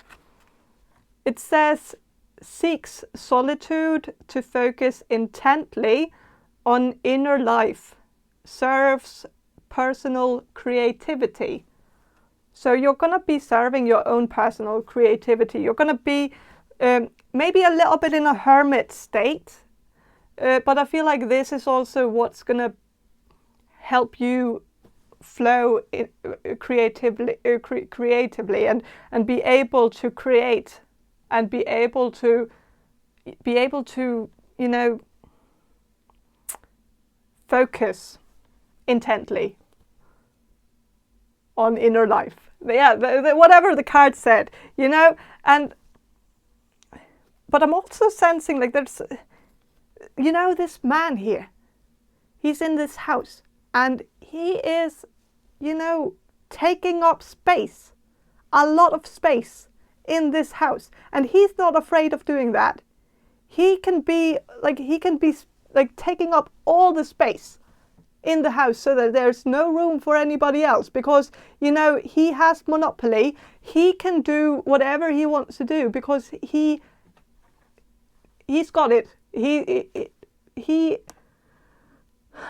it says seeks solitude to focus intently on inner life, serves personal creativity. So you're going to be serving your own personal creativity. You're going to be maybe a little bit in a hermit state, but I feel like this is also what's going to help you flow creatively and be able to create and be able to you know, focus intently on inner life. Yeah, whatever the card said, you know. And but I'm also sensing like there's, you know, this man here, he's in this house and he is, you know, taking up space, a lot of space in this house, and he's not afraid of doing that. He can be like taking up all the space in the house so that there's no room for anybody else, because, you know, he has monopoly. He can do whatever he wants to do because he's got it. He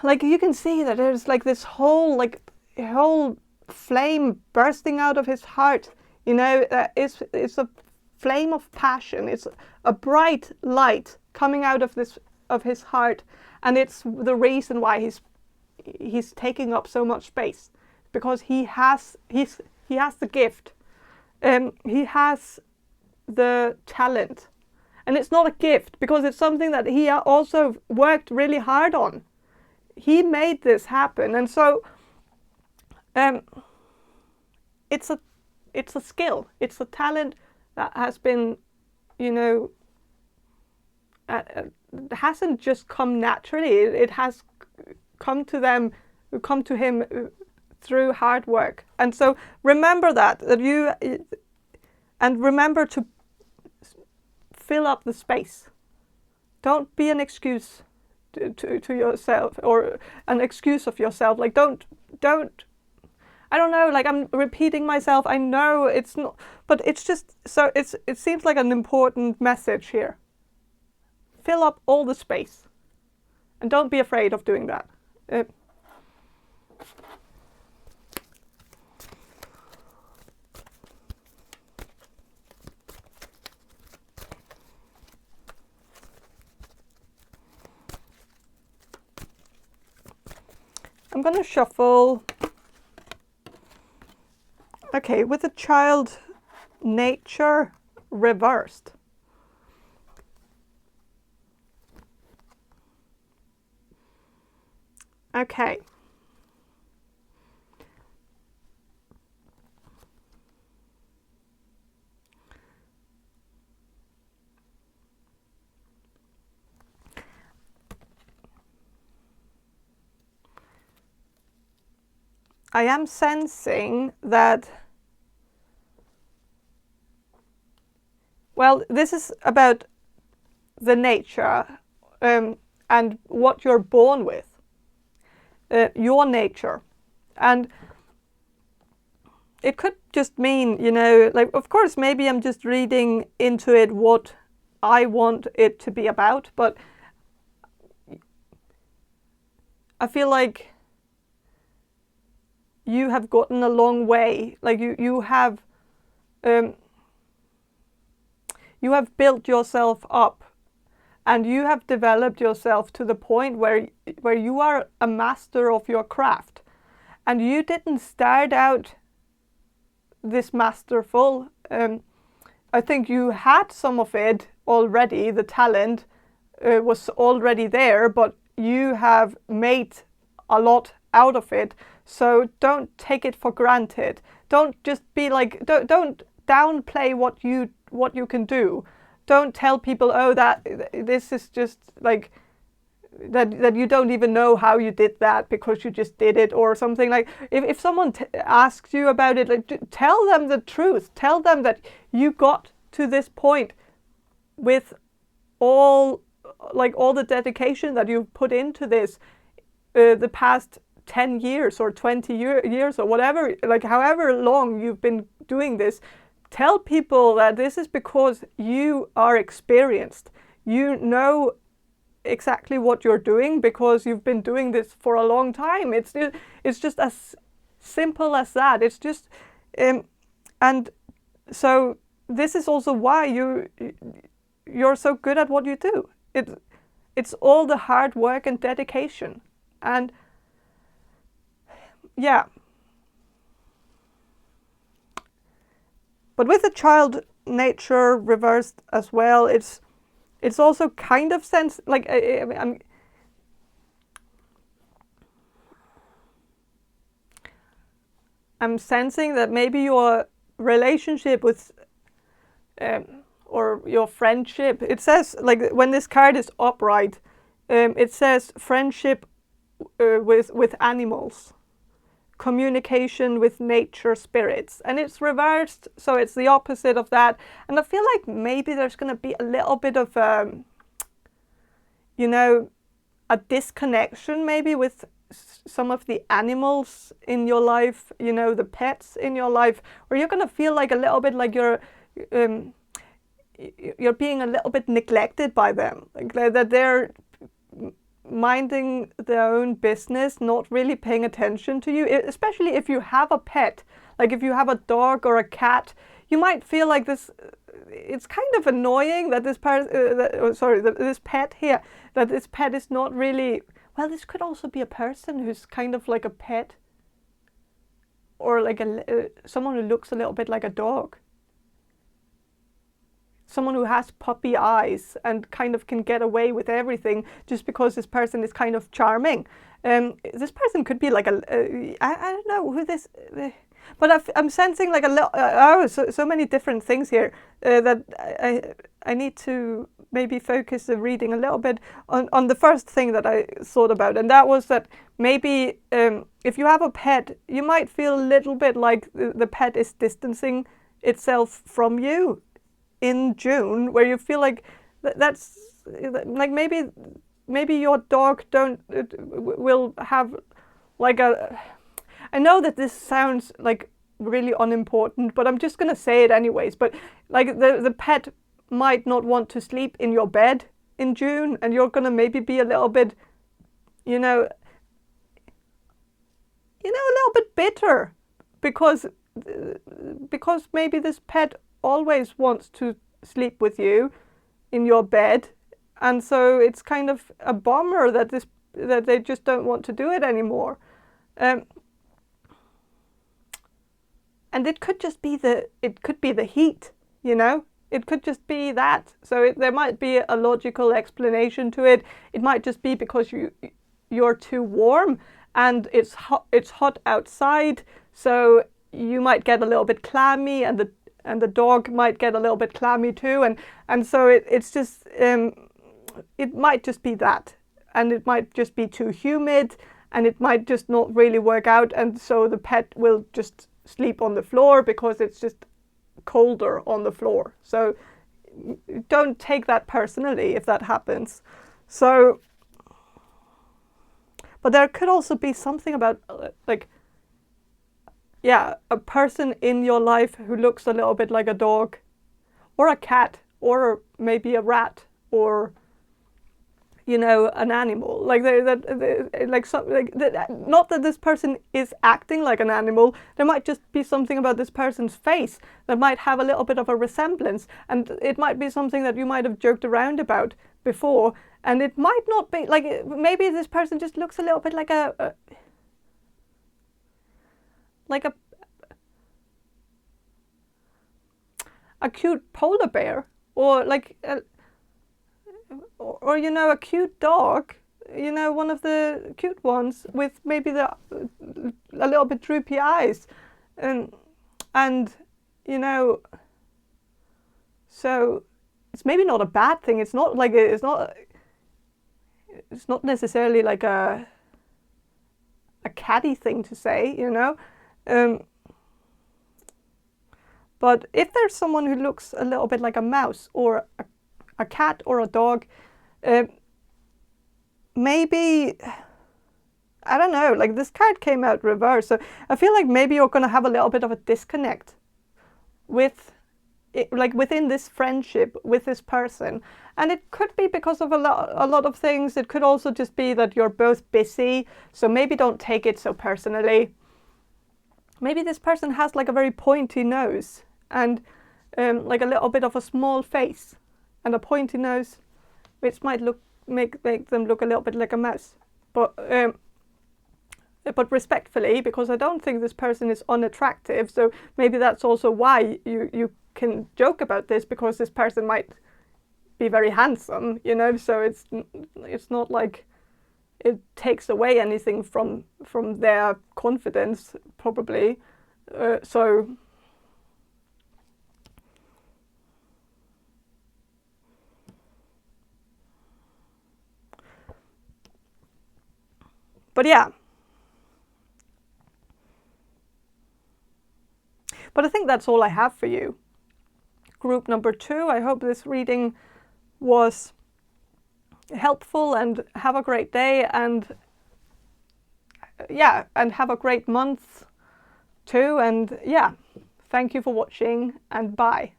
like, you can see that there's like this whole flame bursting out of his heart, you know. It's a flame of passion. It's a bright light coming out of his heart, and it's the reason why he's taking up so much space, because he has the gift, he has the talent, and it's not a gift because it's something that he also worked really hard on. He made this happen, and so it's a skill, it's a talent that has been, you know, hasn't just come naturally. It has come to him through hard work. And so remember that you, and remember to fill up the space. Don't be an excuse to yourself, or an excuse of yourself. Like don't I don't know, like I'm repeating myself. I know it's not, but it's just, so it seems like an important message here. Fill up all the space, and don't be afraid of doing that. I'm going to shuffle. Okay, with the child nature reversed. Okay. I am sensing that, well, this is about the nature and what you're born with, your nature. And it could just mean, you know, like, of course, maybe I'm just reading into it what I want it to be about, but I feel like you have gotten a long way. Like you have built yourself up, and you have developed yourself to the point where you are a master of your craft, and you didn't start out this masterful. I think you had some of it already. The talent was already there, but you have made a lot out of it. So don't take it for granted. Don't just be like, don't downplay what you can do. Don't tell people, oh, that this is just like that you don't even know how you did that because you just did it or something. Like if someone asks you about it, like, tell them the truth. Tell them that you got to this point with all the dedication that you've put into this the past 10 years or 20 years or whatever, like however long you've been doing this. Tell people that this is because you are experienced. You know exactly what you're doing because you've been doing this for a long time. It's just as simple as that. It's just and so this is also why you're so good at what you do. It's all the hard work and dedication. And yeah. But with the child nature reversed as well, it's also kind of I'm sensing that maybe your relationship with or your friendship, it says, like, when this card is upright, it says friendship with animals, communication with nature spirits, and it's reversed, so it's the opposite of that. And I feel like maybe there's going to be a little bit of you know, a disconnection maybe with some of the animals in your life, you know, the pets in your life, where you're going to feel like a little bit like you're being a little bit neglected by them, like that they're minding their own business, not really paying attention to you. Especially if you have a pet, like if you have a dog or a cat, you might feel like this. It's kind of annoying that this this pet here, that this pet is not really. Well, this could also be a person who's kind of like a pet, or like someone who looks a little bit like a dog. Someone who has puppy eyes and kind of can get away with everything just because this person is kind of charming. This person could be like I don't know who this, but I'm sensing like a little, so many different things here that I need to maybe focus the reading a little bit on the first thing that I thought about, and that was that maybe if you have a pet, you might feel a little bit like the pet is distancing itself from you in June, where you feel like that's like maybe your dog will have like a. I know that this sounds like really unimportant, but I'm just gonna say it anyways. But like the pet might not want to sleep in your bed in June, and you're gonna maybe be a little bit, you know, a little bit bitter because maybe this pet always wants to sleep with you in your bed, and so it's kind of a bummer that they just don't want to do it anymore. And it could just be the heat, you know. It could just be that. So there might be a logical explanation to it. It might just be because you're too warm and it's hot outside, so you might get a little bit clammy, and the dog might get a little bit clammy too, and so it's just it might just be that, and it might just be too humid, and it might just not really work out, and so the pet will just sleep on the floor because it's just colder on the floor. So don't take that personally if that happens. So, but there could also be something about like yeah, a person in your life who looks a little bit like a dog or a cat or maybe a rat or, you know, an animal. Like like something like that. Not that this person is acting like an animal. There might just be something about this person's face that might have a little bit of a resemblance, and it might be something that you might have joked around about before, and it might not be like, maybe this person just looks a little bit like a cute polar bear, or like or you know, a cute dog, you know, one of the cute ones with maybe a little bit droopy eyes, and you know, so it's maybe not a bad thing. It's not like it's not necessarily like a catty thing to say, you know. But if there's someone who looks a little bit like a mouse or a cat or a dog, maybe, I don't know, like this card came out reversed, so I feel like maybe you're going to have a little bit of a disconnect with it, like within this friendship with this person. And it could be because of a lot of things. It could also just be that you're both busy, so maybe don't take it so personally. Maybe this person has like a very pointy nose and like a little bit of a small face and a pointy nose, which might make them look a little bit like a mouse. But respectfully, because I don't think this person is unattractive, so maybe that's also why you can joke about this, because this person might be very handsome, you know. So it's not like it takes away anything from their confidence, probably. But yeah. But I think that's all I have for you. Group number 2, I hope this reading was helpful, and have a great day, and yeah, and have a great month too, and yeah, thank you for watching, and bye.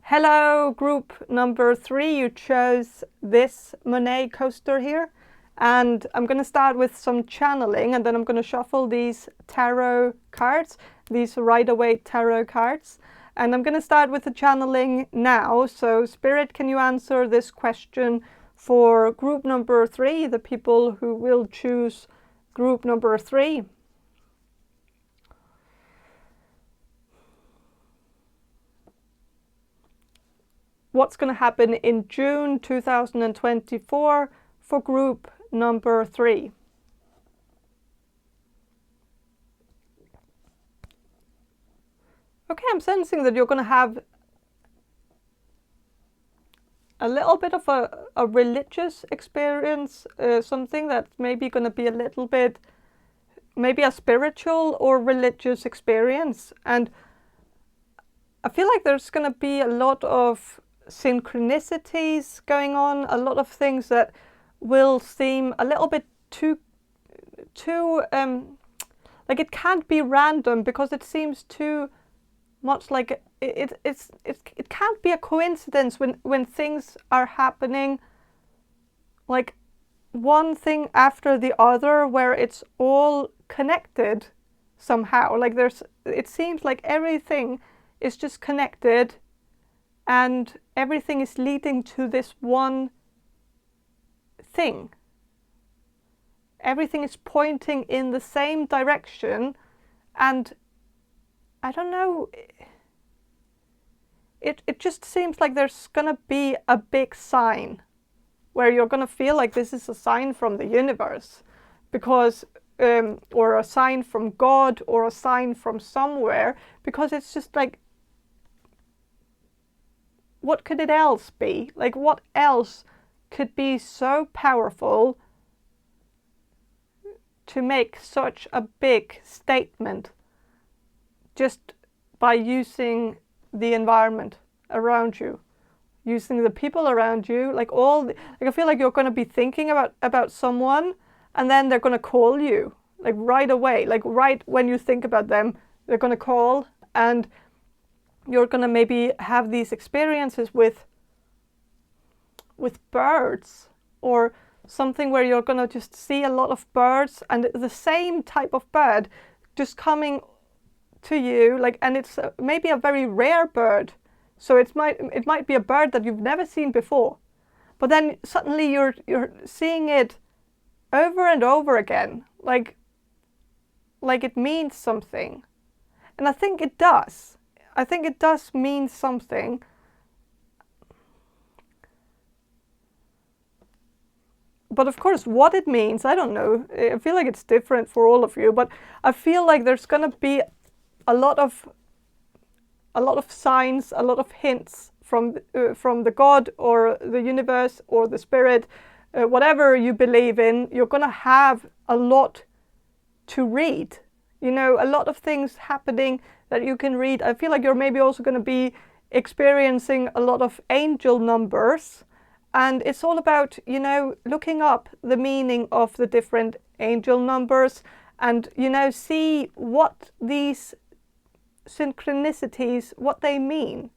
Hello, group number 3, you chose this Monet coaster here, and I'm going to start with some channeling, and then I'm going to shuffle these tarot cards, these Rider-Waite tarot cards, and I'm going to start with the channeling now. So Spirit, can you answer this question for group number 3, the people who will choose group number 3? What's going to happen in June 2024 for group number 3? Okay, I'm sensing that you're going to have a little bit of a religious experience, something that's maybe going to be a little bit, maybe a spiritual or religious experience. And I feel like there's going to be a lot of synchronicities going on, a lot of things that will seem a little bit too like it can't be random, because it seems too much like it can't be a coincidence when things are happening like one thing after the other, where it's all connected somehow. Like it seems like everything is just connected, and everything is leading to this one thing. Everything is pointing in the same direction, and I don't know, it just seems like there's gonna be a big sign where you're gonna feel like this is a sign from the universe, because or a sign from God, or a sign from somewhere, because it's just like, what could it else be? Like, what else could be so powerful to make such a big statement just by using the environment around you, using the people around you, like I feel like you're going to be thinking about someone, and then they're going to call you. like right away, like right when you think about them, they're going to call, and you're going to maybe have these experiences with birds, or something where you're going to just see a lot of birds, and the same type of bird just coming to you, like, and it's maybe a very rare bird, so it might be a bird that you've never seen before, but then suddenly you're seeing it over and over again, like it means something. And I think it does. I think it does mean something. But of course, what it means, I don't know. I feel like it's different for all of you, but I feel like there's going to be a lot of signs, a lot of hints from the God or the universe or the spirit, whatever you believe in. You're going to have a lot to read. You know, a lot of things happening that you can read. I feel like you're maybe also going to be experiencing a lot of angel numbers. And it's all about, you know, looking up the meaning of the different angel numbers and, you know, see what these synchronicities, what they mean.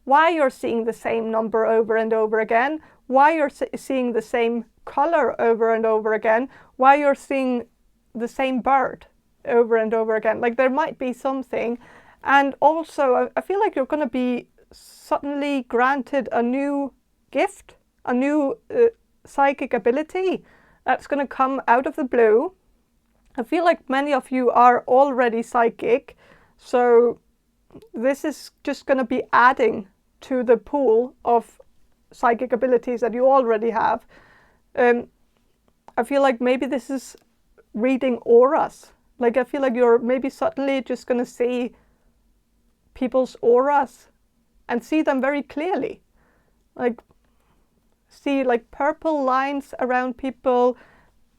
Why you're seeing the same number over and over again. Why you're seeing the same color over and over again. Why you're seeing the same bird over and over again. Like, there might be something. And also, I feel like you're going to be suddenly granted a new gift, a new psychic ability that's going to come out of the blue. I feel like many of you are already psychic, so this is just going to be adding to the pool of psychic abilities that you already have. I feel like maybe this is reading auras. Like, I feel like you're maybe suddenly just going to see people's auras and see them very clearly. Like, see like purple lines around people,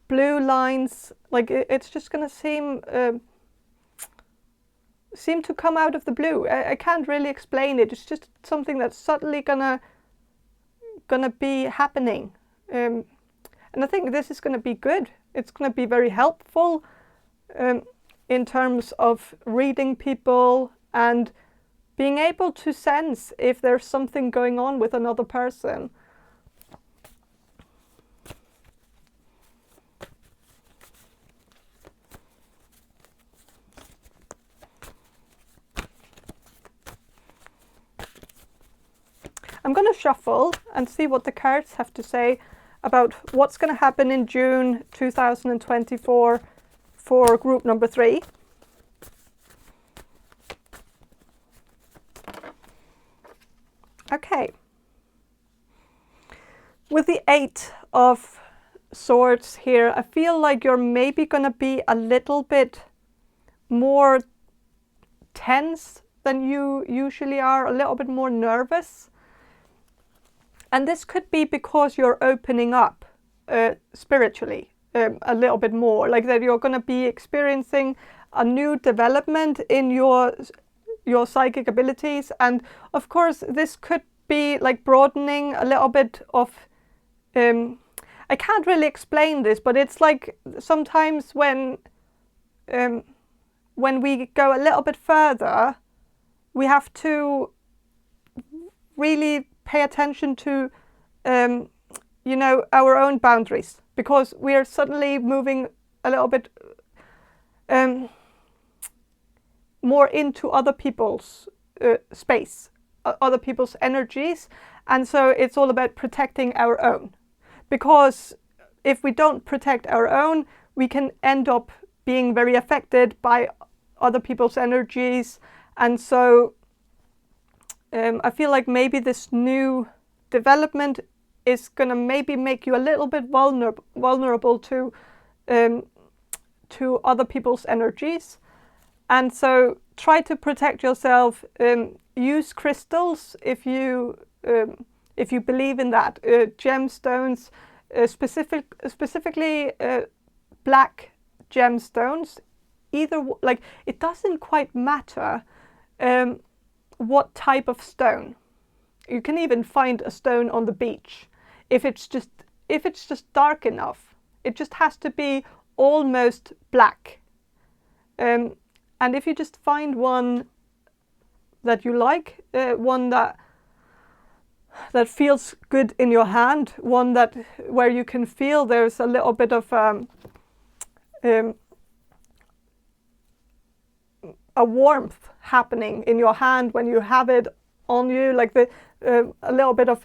blue lines. Like, it's just going to seem to come out of the blue. I can't really explain it. It's just something that's suddenly gonna be happening. And I think this is going to be good. It's going to be very helpful in terms of reading people and being able to sense if there's something going on with another person. I'm going to shuffle and see what the cards have to say about what's going to happen in June 2024 for group number 3. Okay. With the 8 of Swords here, I feel like you're maybe going to be a little bit more tense than you usually are, a little bit more nervous. And this could be because you're opening up spiritually a little bit more, like that you're going to be experiencing a new development in your psychic abilities. And of course, this could be like broadening a little bit of, I can't really explain this, but it's like sometimes when we go a little bit further, we have to really pay attention to, you know, our own boundaries, because we are suddenly moving a little bit more into other people's space, other people's energies. And so it's all about protecting our own, because if we don't protect our own, we can end up being very affected by other people's energies. And so I feel like maybe this new development is going to maybe make you a little bit vulnerable to other people's energies. And so try to protect yourself. Use crystals if you believe in that. Gemstones, specifically black gemstones. Either, like, it doesn't quite matter what type of stone. You can even find a stone on the beach if it's just dark enough. It just has to be almost black. And if you just find one that you like, one that feels good in your hand, one where you can feel there's a little bit of a warmth happening in your hand when you have it on you, like a little bit of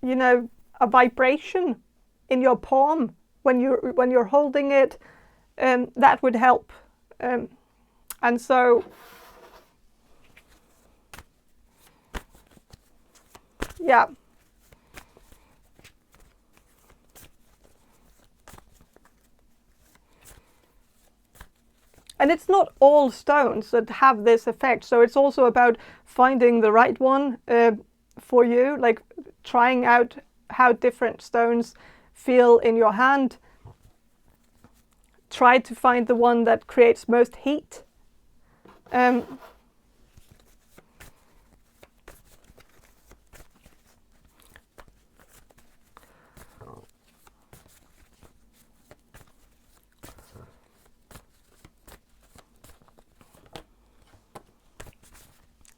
you know, a vibration in your palm when you're holding it, that would help. And so yeah. And it's not all stones that have this effect. So it's also about finding the right one for you, like trying out how different stones feel in your hand. Try to find the one that creates most heat.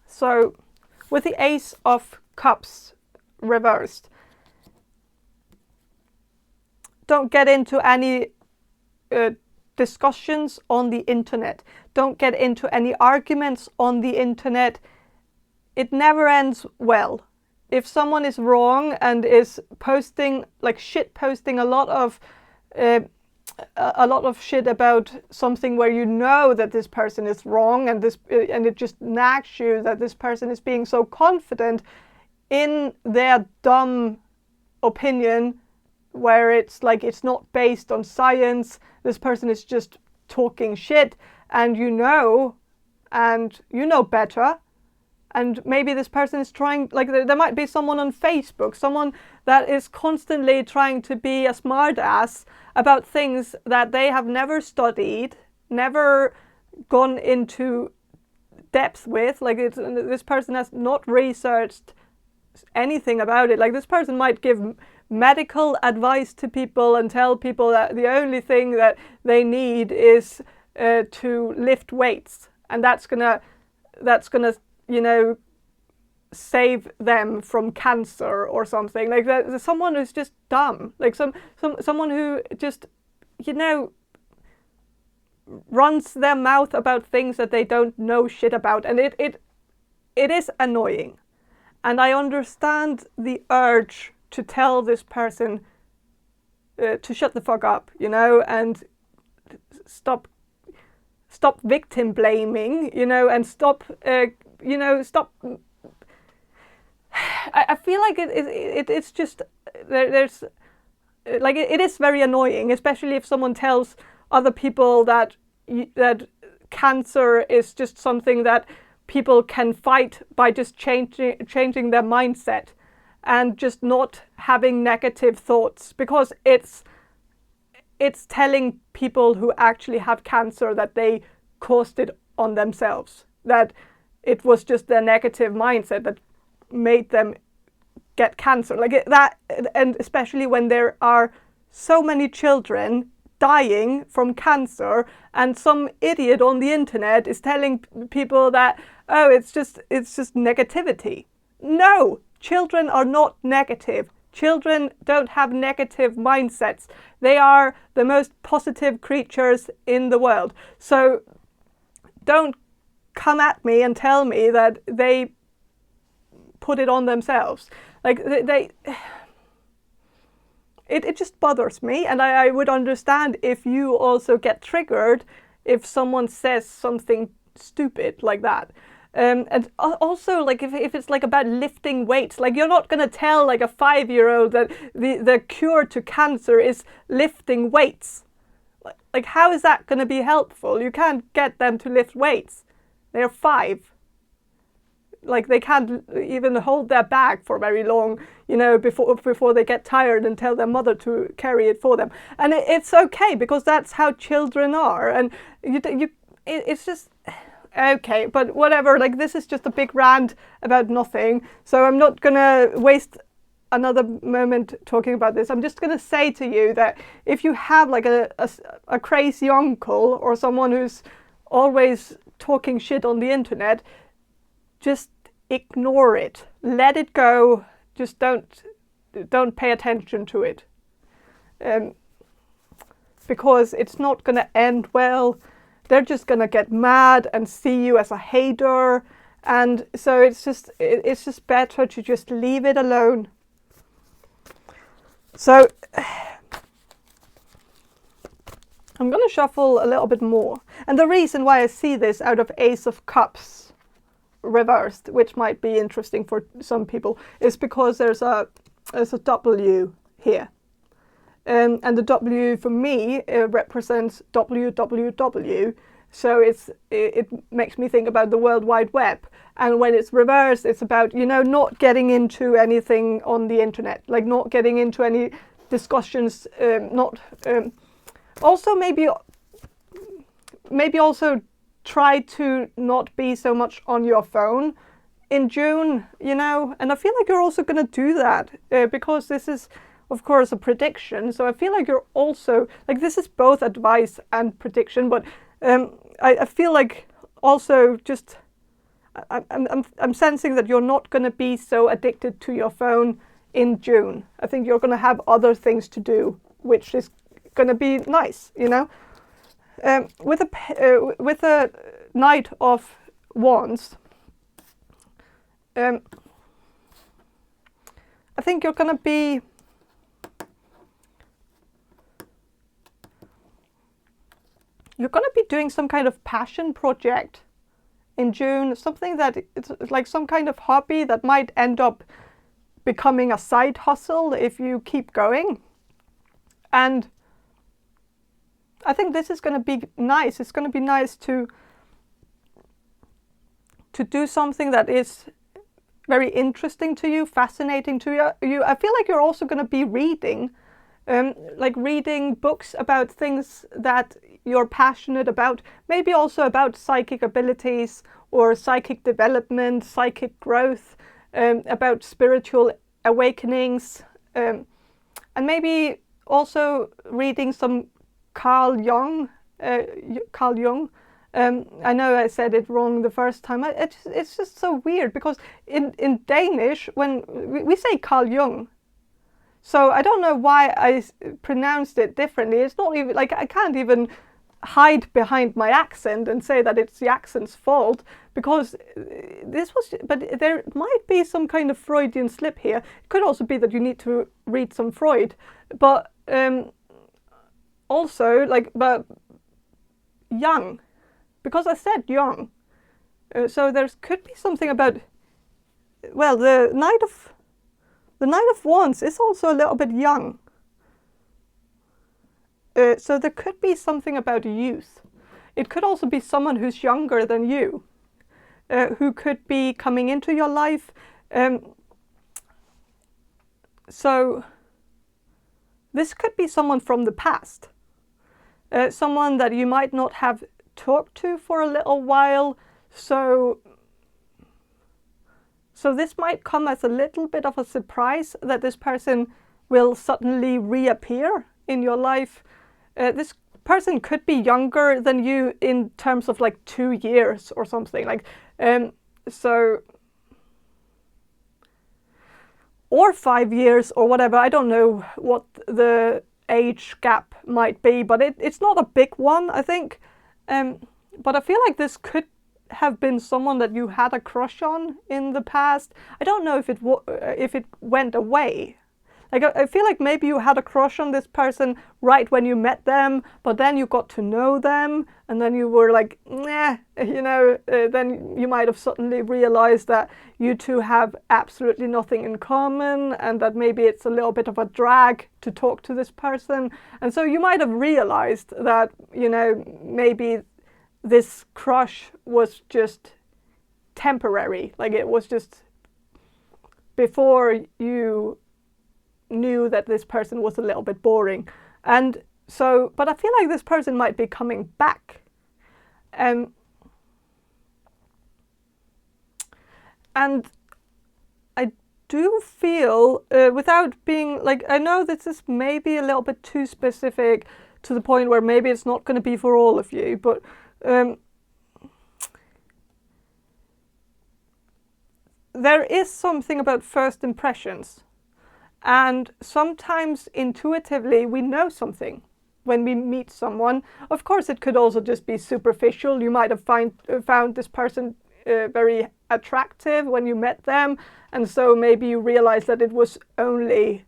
So with the Ace of Cups reversed, don't get into any discussions on the internet. Don't get into any arguments on the internet. It never ends well. If someone is wrong and is posting, like shit posting a lot of shit about something where you know that this person is wrong, and it just nags you that this person is being so confident in their dumb opinion, where it's like it's not based on science. This person is just talking shit, and you know better. And maybe this person is trying, like there might be someone on Facebook, someone that is constantly trying to be a smart ass about things that they have never studied, never gone into depth with. Like this person has not researched anything about it. Like this person might give medical advice to people and tell people that the only thing that they need is to lift weights, and that's gonna you know, save them from cancer or something. Like there's someone who's just dumb, like someone who just, you know, runs their mouth about things that they don't know shit about, and it is annoying. And I understand the urge to tell this person to shut the fuck up, you know, and stop victim blaming, you know, and stop I feel like it's just there's like it is very annoying, especially if someone tells other people that cancer is just something that people can fight by just changing their mindset and just not having negative thoughts, because it's telling people who actually have cancer that they caused it on themselves, that it was just their negative mindset that made them get cancer. Like that, and especially when there are so many children dying from cancer, and some idiot on the internet is telling people that, oh, it's just negativity. No, children are not negative. Children don't have negative mindsets. They are the most positive creatures in the world. So don't come at me and tell me that they put it on themselves. Like it just bothers me, and I would understand if you also get triggered if someone says something stupid like that. And also, like if it's like about lifting weights, like you're not gonna tell like a 5-year-old that the cure to cancer is lifting weights. Like how is that gonna be helpful? You can't get them to lift weights. They're 5. Like they can't even hold their bag for very long, you know, before they get tired and tell their mother to carry it for them. And it's okay, because that's how children are. And it's just okay, but whatever. Like this is just a big rant about nothing. So I'm not gonna waste another moment talking about this. I'm just going to say to you that if you have like a crazy uncle or someone who's always talking shit on the internet, just ignore it. Let it go. Just don't pay attention to it. Because it's not going to end well. They're just going to get mad and see you as a hater. And so it's just better to just leave it alone. So I'm going to shuffle a little bit more. And the reason why I see this out of Ace of Cups reversed, which might be interesting for some people, is because there's a W here. And the W for me represents WWW. So it makes me think about the World Wide Web. And when it's reversed, it's about, not getting into anything on the internet, like not getting into any discussions, also maybe also try to not be so much on your phone in June, and I feel like you're also going to do that because this is, of course, a prediction. So I feel like you're also, like, this is both advice and prediction, but I feel like also just, I'm sensing that you're not going to be so addicted to your phone in June. I think you're going to have other things to do, which is going to be nice, with a Knight of Wands, I think you're going to be doing some kind of passion project in June, something that it's like some kind of hobby that might end up becoming a side hustle if you keep going. And I think this is going to be nice. It's going to be nice to do something that is very interesting to you, fascinating to you. I feel like you're also going to be reading, like reading books about things that you're passionate about, maybe also about psychic abilities or psychic development, psychic growth, about spiritual awakenings, and maybe also reading some Carl Jung. I know I said it wrong the first time. It's just so weird because in Danish, when we say Carl Jung, so I don't know why I pronounced it differently. It's not even like I can't even hide behind my accent and say that it's the accent's fault, because but there might be some kind of Freudian slip here. It could also be that you need to read some Freud, but also but young, because I said young, so there could be something about, well, the Knight of Wands is also a little bit young. So there could be something about youth. It could also be someone who's younger than you, who could be coming into your life. So this could be someone from the past, someone that you might not have talked to for a little while. So this might come as a little bit of a surprise that this person will suddenly reappear in your life. This person could be younger than you in terms of like 2 years or something, like or 5 years or whatever. I don't know what the age gap might be, but it's not a big one, I think. But I feel like this could have been someone that you had a crush on in the past. I don't know if it went away. Like I feel like maybe you had a crush on this person right when you met them, but then you got to know them, and then you were like, nah, then you might have suddenly realized that you two have absolutely nothing in common, and that maybe it's a little bit of a drag to talk to this person. And so you might have realized that, maybe this crush was just temporary, like it was just before you knew that this person was a little bit boring. And so, but I feel like this person might be coming back. And do feel, without being like, I know this is maybe a little bit too specific to the point where maybe it's not going to be for all of you, but there is something about first impressions. And sometimes intuitively we know something when we meet someone. Of course, it could also just be superficial. You might have found this person very attractive when you met them, and so maybe you realize that it was only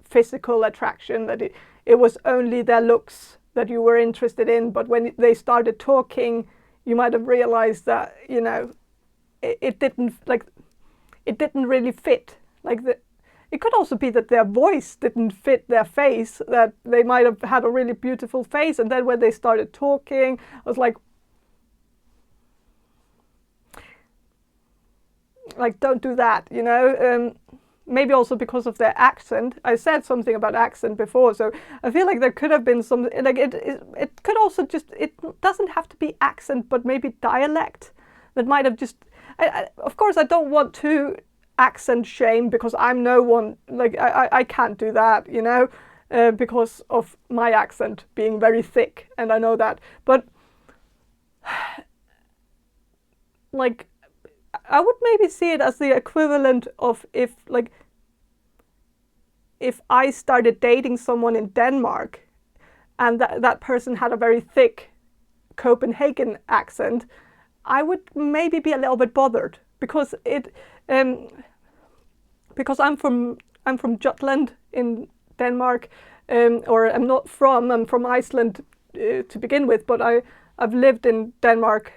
physical attraction, that it was only their looks that you were interested in. But when they started talking, you might have realized that, you know, it didn't really fit. It could also be that their voice didn't fit their face, that they might have had a really beautiful face, and then when they started talking, I was like, don't do that, you know. Maybe also because of their accent. I said something about accent before, so I feel like there could have been some, like it could also just, it doesn't have to be accent, but maybe dialect that might have just, of course I don't want to accent shame, because I'm no one, like I can't do that, you know, because of my accent being very thick, and I know that. But like, I would maybe see it as the equivalent of if I started dating someone in Denmark and that person had a very thick Copenhagen accent, I would maybe be a little bit bothered, because because I'm from Jutland in Denmark, or I'm from Iceland to begin with, but I've lived in Denmark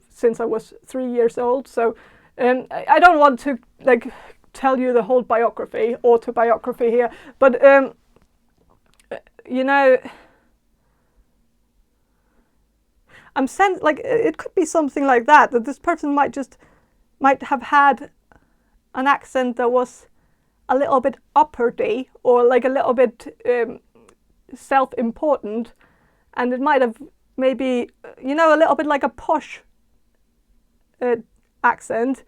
since I was 3 years old. So I don't want to like tell you the whole autobiography here, but you know, like it could be something like that this person might have had an accent that was a little bit uppity, or like a little bit self-important, and it might have maybe, you know, a little bit like a posh accent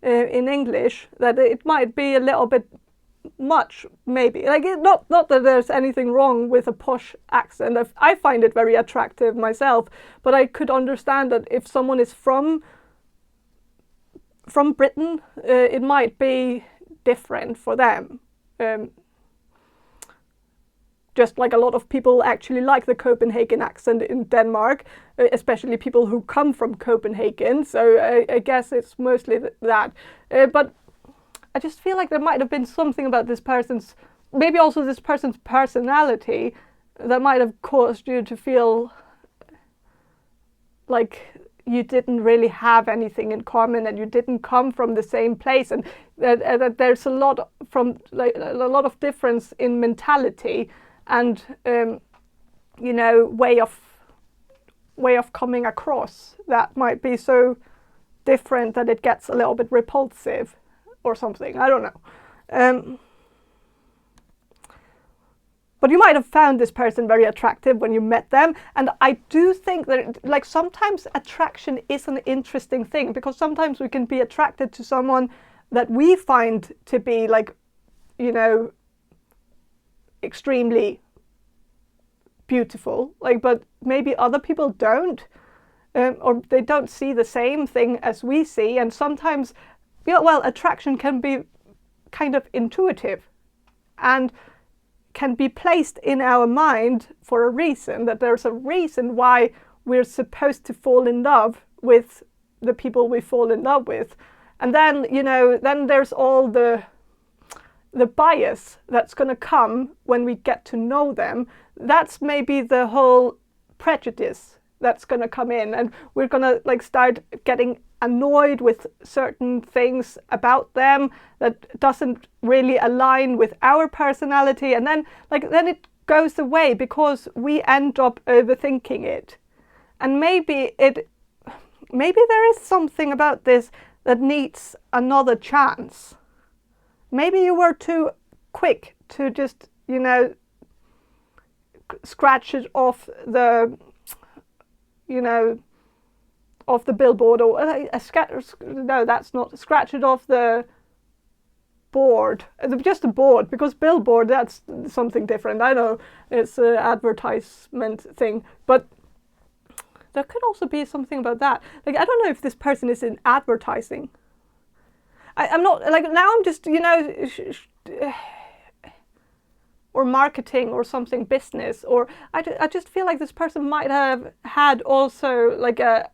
in English, that it might be a little bit much, maybe. Like, not that there's anything wrong with a posh accent. I find it very attractive myself, but I could understand that if someone is from Britain, it might be different for them. Just like a lot of people actually like the Copenhagen accent in Denmark, especially people who come from Copenhagen. So I guess it's mostly that. But I just feel like there might have been something about this person's, maybe also this person's personality, that might have caused you to feel like you didn't really have anything in common, and you didn't come from the same place, and that there's a lot of difference in mentality and you know, way of coming across that might be so different that it gets a little bit repulsive or something. I don't know. But you might have found this person very attractive when you met them. And I do think that, like, sometimes attraction is an interesting thing, because sometimes we can be attracted to someone that we find to be, like, you know, extremely beautiful, like, but maybe other people don't, or they don't see the same thing as we see. And sometimes, yeah, well, attraction can be kind of intuitive and can be placed in our mind for a reason, that there's a reason why we're supposed to fall in love with the people we fall in love with. And then, you know, then there's all the bias that's going to come when we get to know them. That's maybe the whole prejudice that's going to come in, and we're going to, like, start getting annoyed with certain things about them that doesn't really align with our personality, and then it goes away because we end up overthinking it. And maybe there is something about this that needs another chance. Maybe you were too quick to just, you know, scratch it off the, you know, off the billboard, or no, that's not, scratch it off the board, just a board, because billboard, that's something different. I know it's an advertisement thing, but there could also be something about that. Like, I don't know if this person is in advertising. I'm not, like, now I'm just, you know, or marketing or something, business, or I just feel like this person might have had also like a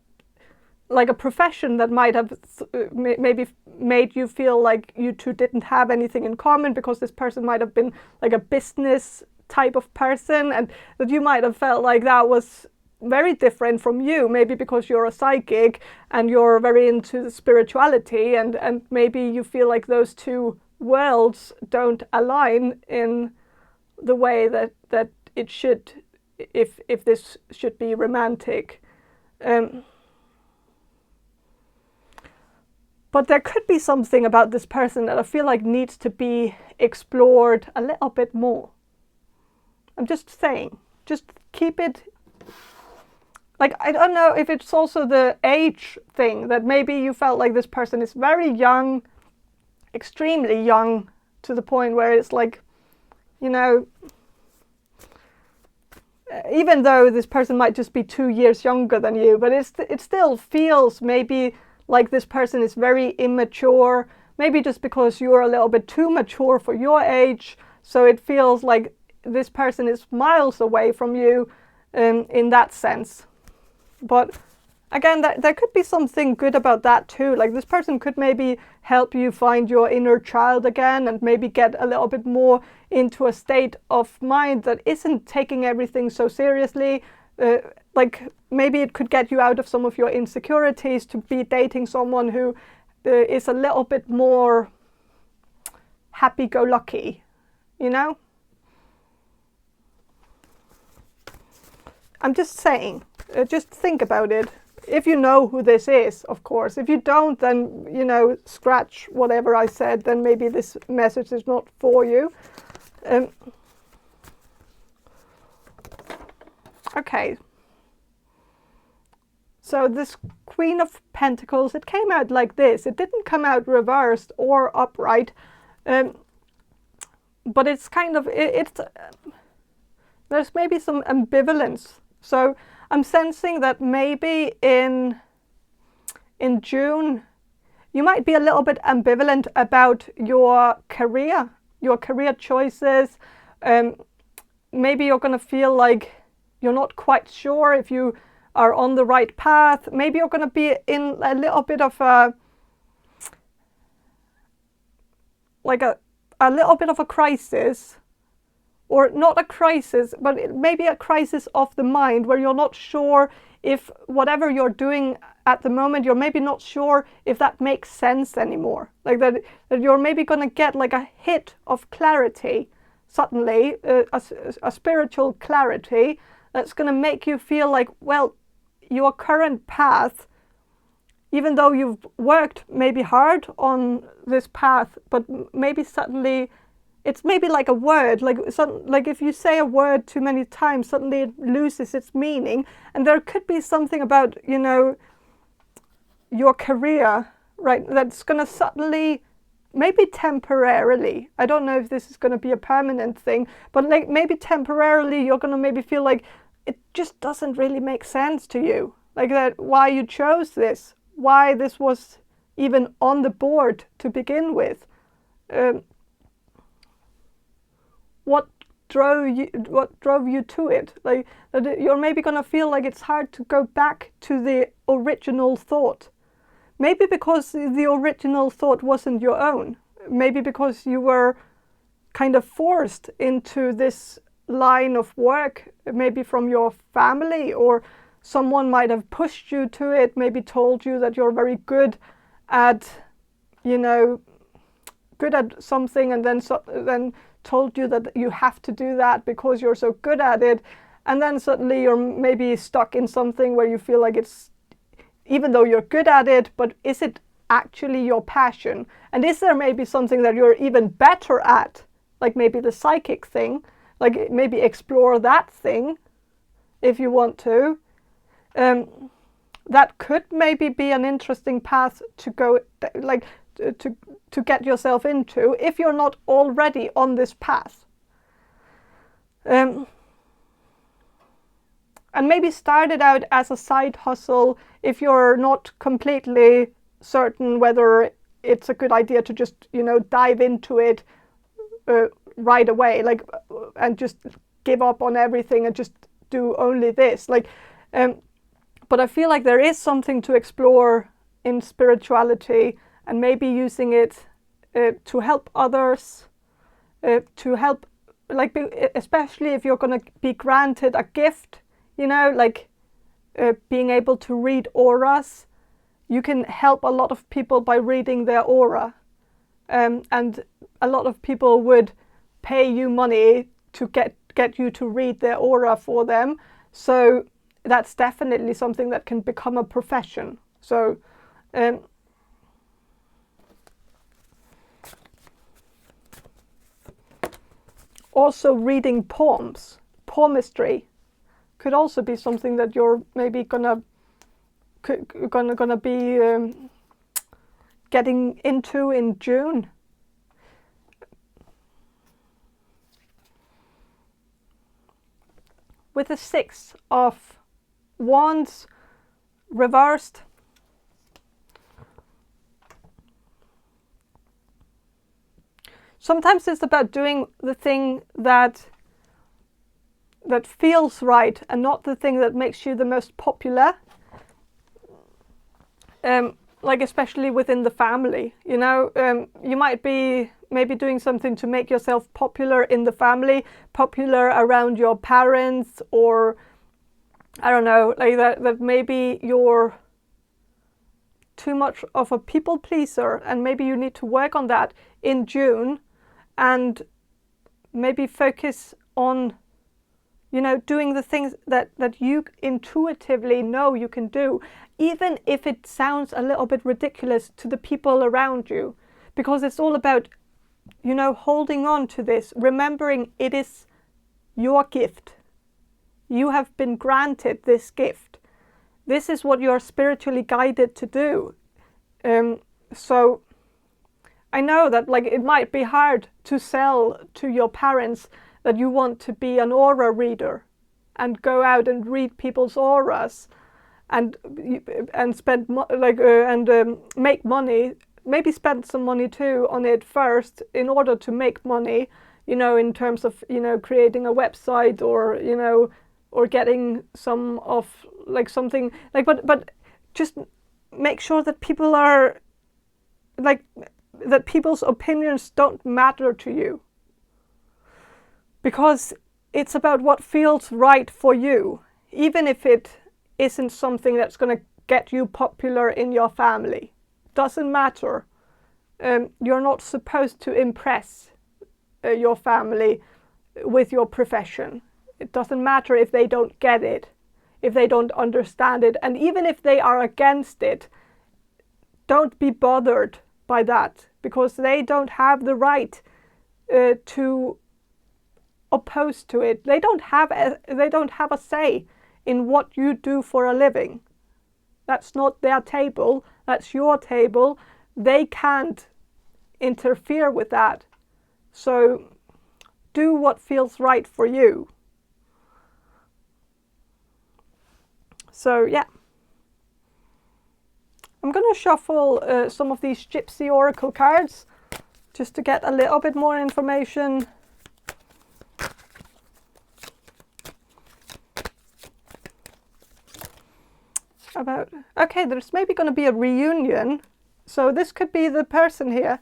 profession that might have maybe made you feel like you two didn't have anything in common, because this person might have been like a business type of person, and that you might have felt like that was very different from you, maybe because you're a psychic and you're very into spirituality, and maybe you feel like those two worlds don't align in the way that it should, if this should be romantic. But there could be something about this person that I feel like needs to be explored a little bit more. I'm just saying, just keep it. Like, I don't know if it's also the age thing, that maybe you felt like this person is very young, extremely young, to the point where it's like, you know, even though this person might just be 2 years younger than you, but it still feels maybe like this person is very immature, maybe just because you're a little bit too mature for your age, so it feels like this person is miles away from you in that sense. But again, there could be something good about that too. Like, this person could maybe help you find your inner child again, and maybe get a little bit more into a state of mind that isn't taking everything so seriously. Like, maybe it could get you out of some of your insecurities to be dating someone who is a little bit more happy-go-lucky, you know? I'm just saying, just think about it. If you know who this is, of course. If you don't, then, you know, scratch whatever I said, then maybe this message is not for you. Okay. So this Queen of Pentacles, it came out like this. It didn't come out reversed or upright. But it's kind of, there's maybe some ambivalence. So I'm sensing that maybe in June, you might be a little bit ambivalent about your career choices. Maybe you're going to feel like you're not quite sure if you are on the right path. Maybe you're going to be in a little bit of a little bit of a crisis. Or not a crisis, but maybe a crisis of the mind, where you're not sure if whatever you're doing at the moment, you're maybe not sure if that makes sense anymore. Like that you're maybe going to get like a hit of clarity suddenly, a spiritual clarity that's going to make you feel like, well, your current path, even though you've worked maybe hard on this path, but maybe suddenly it's maybe like a word, like if you say a word too many times, suddenly it loses its meaning. And there could be something about, you know, your career, right, that's going to suddenly, maybe temporarily, I don't know if this is going to be a permanent thing, but like maybe temporarily you're going to maybe feel like it just doesn't really make sense to you. Like that, why you chose this, why this was even on the board to begin with. What drove you to it? Like that you're maybe going to feel like it's hard to go back to the original thought. Maybe because the original thought wasn't your own. Maybe because you were kind of forced into this line of work, maybe from your family, or someone might have pushed you to it, maybe told you that you're very good at, you know, good at something, and then told you that you have to do that because you're so good at it, and then suddenly you're maybe stuck in something where you feel like it's, even though you're good at it, but is it actually your passion? And is there maybe something that you're even better at, like maybe the psychic thing, like maybe explore that thing if you want to. That could maybe be an interesting path to go, like to get yourself into if you're not already on this path. And maybe start it out as a side hustle if you're not completely certain whether it's a good idea to just, dive into it right away, and just give up on everything and just do only this. But I feel like there is something to explore in spirituality, and maybe using it to help others, to help, especially if you're going to be granted a gift, being able to read auras. You can help a lot of people by reading their aura. And a lot of people would pay you money to get you to read their aura for them. So that's definitely something that can become a profession. So also reading poems, palmistry, could also be something that you're maybe gonna be getting into in June. With the 6 of Wands reversed, sometimes it's about doing the thing that feels right and not the thing that makes you the most popular. Especially within the family, you might be maybe doing something to make yourself popular in the family, popular around your parents, or I don't know, that maybe you're too much of a people pleaser, and maybe you need to work on that in June, and maybe focus on doing the things that you intuitively know you can do, even if it sounds a little bit ridiculous to the people around you, because it's all about, holding on to this, remembering it is your gift. You have been granted this gift. This is what you're spiritually guided to do. So I know that it might be hard to sell to your parents that you want to be an aura reader and go out and read people's auras and spend make money. Maybe spend some money too on it first in order to make money, in terms of, creating a website or getting some of something but just make sure that people are that people's opinions don't matter to you. Because it's about what feels right for you, even if it isn't something that's going to get you popular in your family. Doesn't matter. You're not supposed to impress your family with your profession. It doesn't matter if they don't get it, if they don't understand it, and even if they are against it, don't be bothered by that, because they don't have the right to opposed to it. They don't have a say in what you do for a living. That's not their table, that's your table. They can't interfere with that. So do what feels right for you. So yeah, I'm going to shuffle some of these Gypsy Oracle cards just to get a little bit more information. Okay, there's maybe going to be a reunion. So this could be the person here,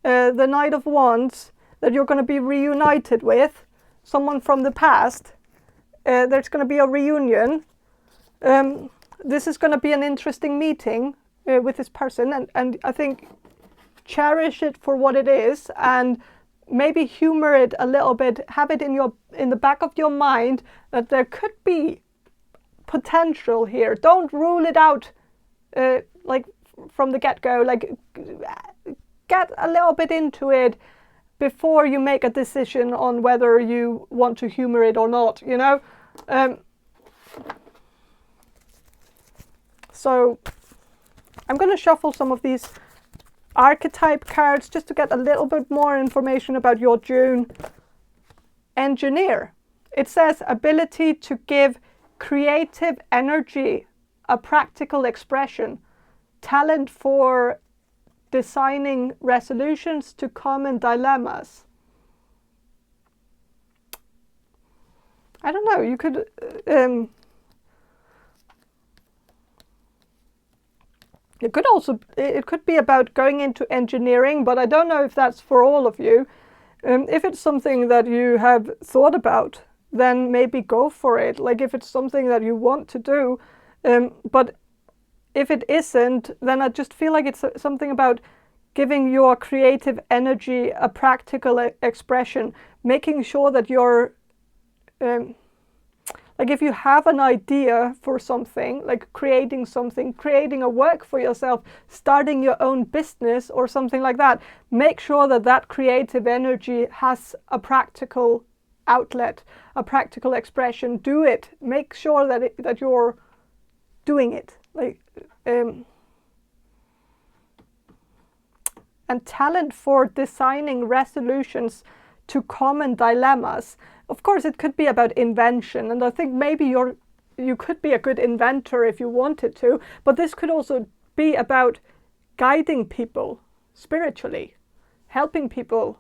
the Knight of Wands, that you're going to be reunited with, someone from the past. There's going to be a reunion. This is going to be an interesting meeting with this person, and I think cherish it for what it is, and maybe humor it a little bit. Have it in the back of your mind that there could be potential here. Don't rule it out from the get-go. Get a little bit into it before you make a decision on whether you want to humor it or not, So I'm going to shuffle some of these Archetype cards, just to get a little bit more information about your June. Engineer. It says ability to give creative energy a practical expression, talent for designing resolutions to common dilemmas. I don't know, you could it could be about going into engineering, but I don't know if that's for all of you. If it's something that you have thought about, then maybe go for it. Like if it's something that you want to do, but if it isn't, then I just feel like it's something about giving your creative energy a practical expression, making sure that you're like if you have an idea for something, like creating something, creating a work for yourself, starting your own business or something like that, make sure that that creative energy has a practical outlet, a practical expression. Do it. Make sure that you're doing it. Like and talent for designing resolutions to common dilemmas. Of course, it could be about invention, and I think maybe you could be a good inventor if you wanted to, but this could also be about guiding people spiritually, helping people,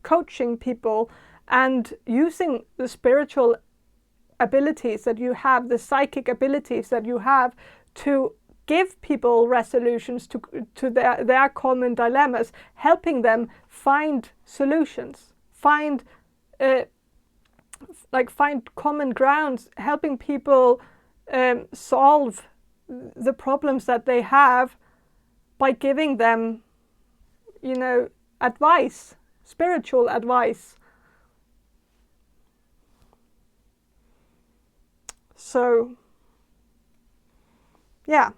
coaching people, and using the spiritual abilities that you have, the psychic abilities that you have, to give people resolutions to their common dilemmas, helping them find solutions, find common grounds, helping people solve the problems that they have by giving them, advice, spiritual advice. So, yeah,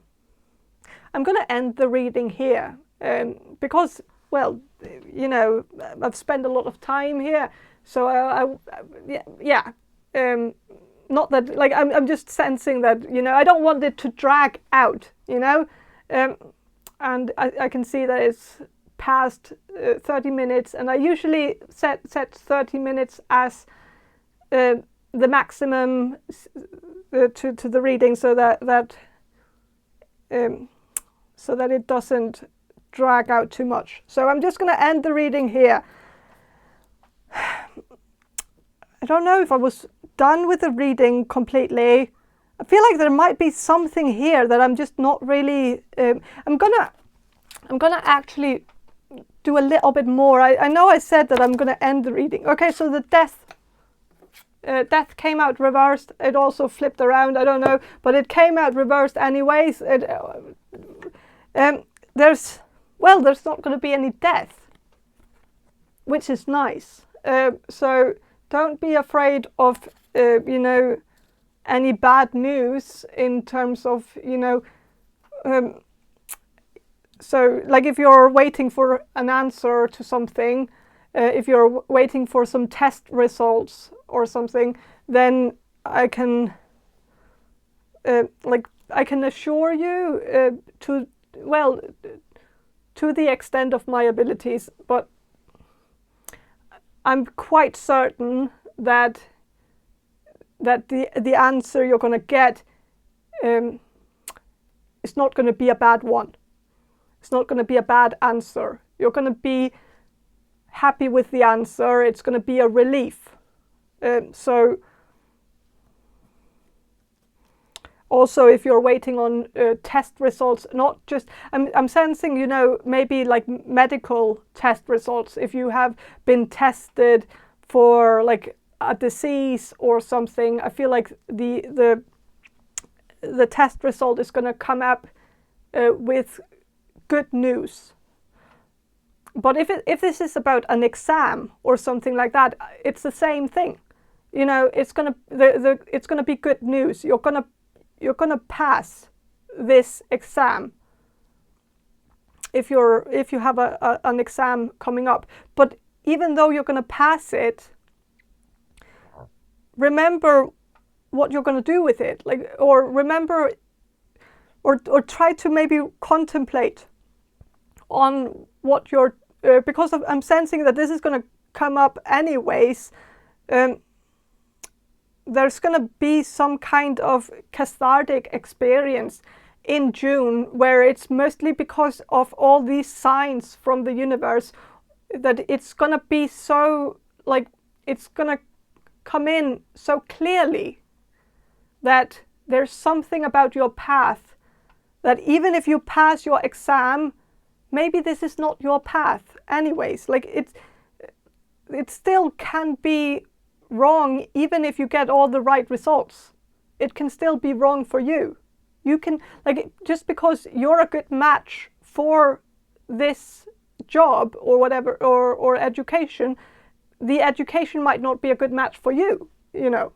I'm going to end the reading here because, well, I've spent a lot of time here. So not that, like, I'm just sensing that, I don't want it to drag out, and I can see that it's past 30 minutes, and I usually set 30 minutes as the maximum to the reading, so that it doesn't drag out too much. So I'm just going to end the reading here. I don't know if I was done with the reading completely. I feel like there might be something here that I'm just not really. I'm gonna actually do a little bit more. I know I said that I'm gonna end the reading. Okay, so the death came out reversed. It also flipped around. I don't know, but it came out reversed anyways. There's not going to be any death, which is nice. So don't be afraid of, any bad news in terms of, so like if you're waiting for an answer to something, if you're waiting for some test results or something, then I can assure you to the extent of my abilities, but I'm quite certain that the answer you're going to get is not going to be a bad one. It's not going to be a bad answer. You're going to be happy with the answer. It's going to be a relief. So also, if you're waiting on test results, not just, I'm sensing, maybe like medical test results. If you have been tested for like a disease or something, I feel like the test result is going to come up with good news. But if this is about an exam or something like that, it's the same thing. It's gonna be good news. You're gonna pass this exam if you have an exam coming up. But even though you're gonna pass it, remember what you're gonna do with it, or remember, or try to maybe contemplate on what you're, because I'm sensing that this is going to come up anyways. There's going to be some kind of cathartic experience in June where it's mostly because of all these signs from the universe that it's going to be so, like, it's going to come in so clearly that there's something about your path that even if you pass your exam, maybe this is not your path anyways. Like, it still can be wrong even if you get all the right results. It can still be wrong for you. You can, like, just because you're a good match for this job or whatever, or education, the education might not be a good match for you, you know.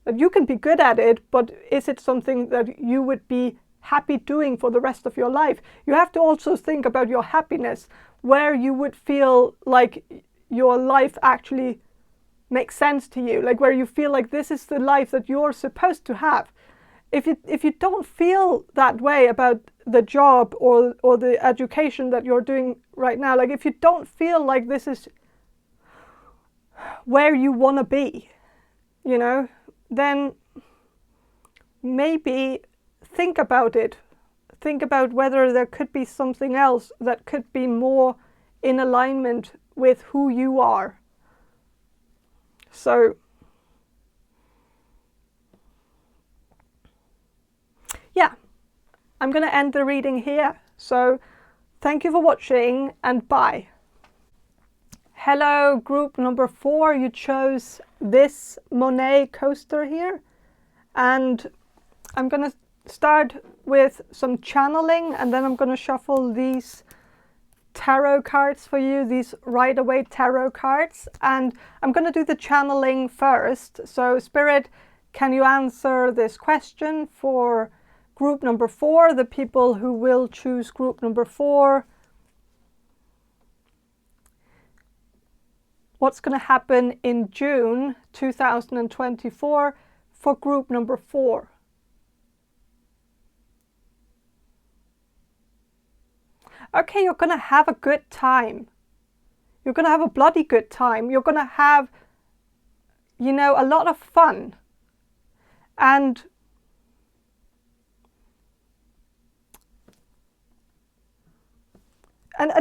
That you can be good at it, but is it something that you would be happy doing for the rest of your life? You have to also think about your happiness, where you would feel like your life actually makes sense to you, like where you feel like this is the life that you're supposed to have. If you don't feel that way about the job or the education that you're doing right now, like if you don't feel like this is where you want to be, you know, then maybe think about it. Think about whether there could be something else that could be more in alignment with who you are. So, yeah, I'm going to end the reading here. So, thank you for watching and bye. Hello, group number 4. You chose this Monet coaster here. And I'm going to start with some channeling, and then I'm going to shuffle these tarot cards for you, these Rider-Waite tarot cards, and I'm going to do the channeling first. So Spirit, can you answer this question for group number 4, the people who will choose group number 4? What's going to happen in June 2024 for group number 4? Okay, you're going to have a good time. You're going to have a bloody good time. You're going to have, you know, a lot of fun. And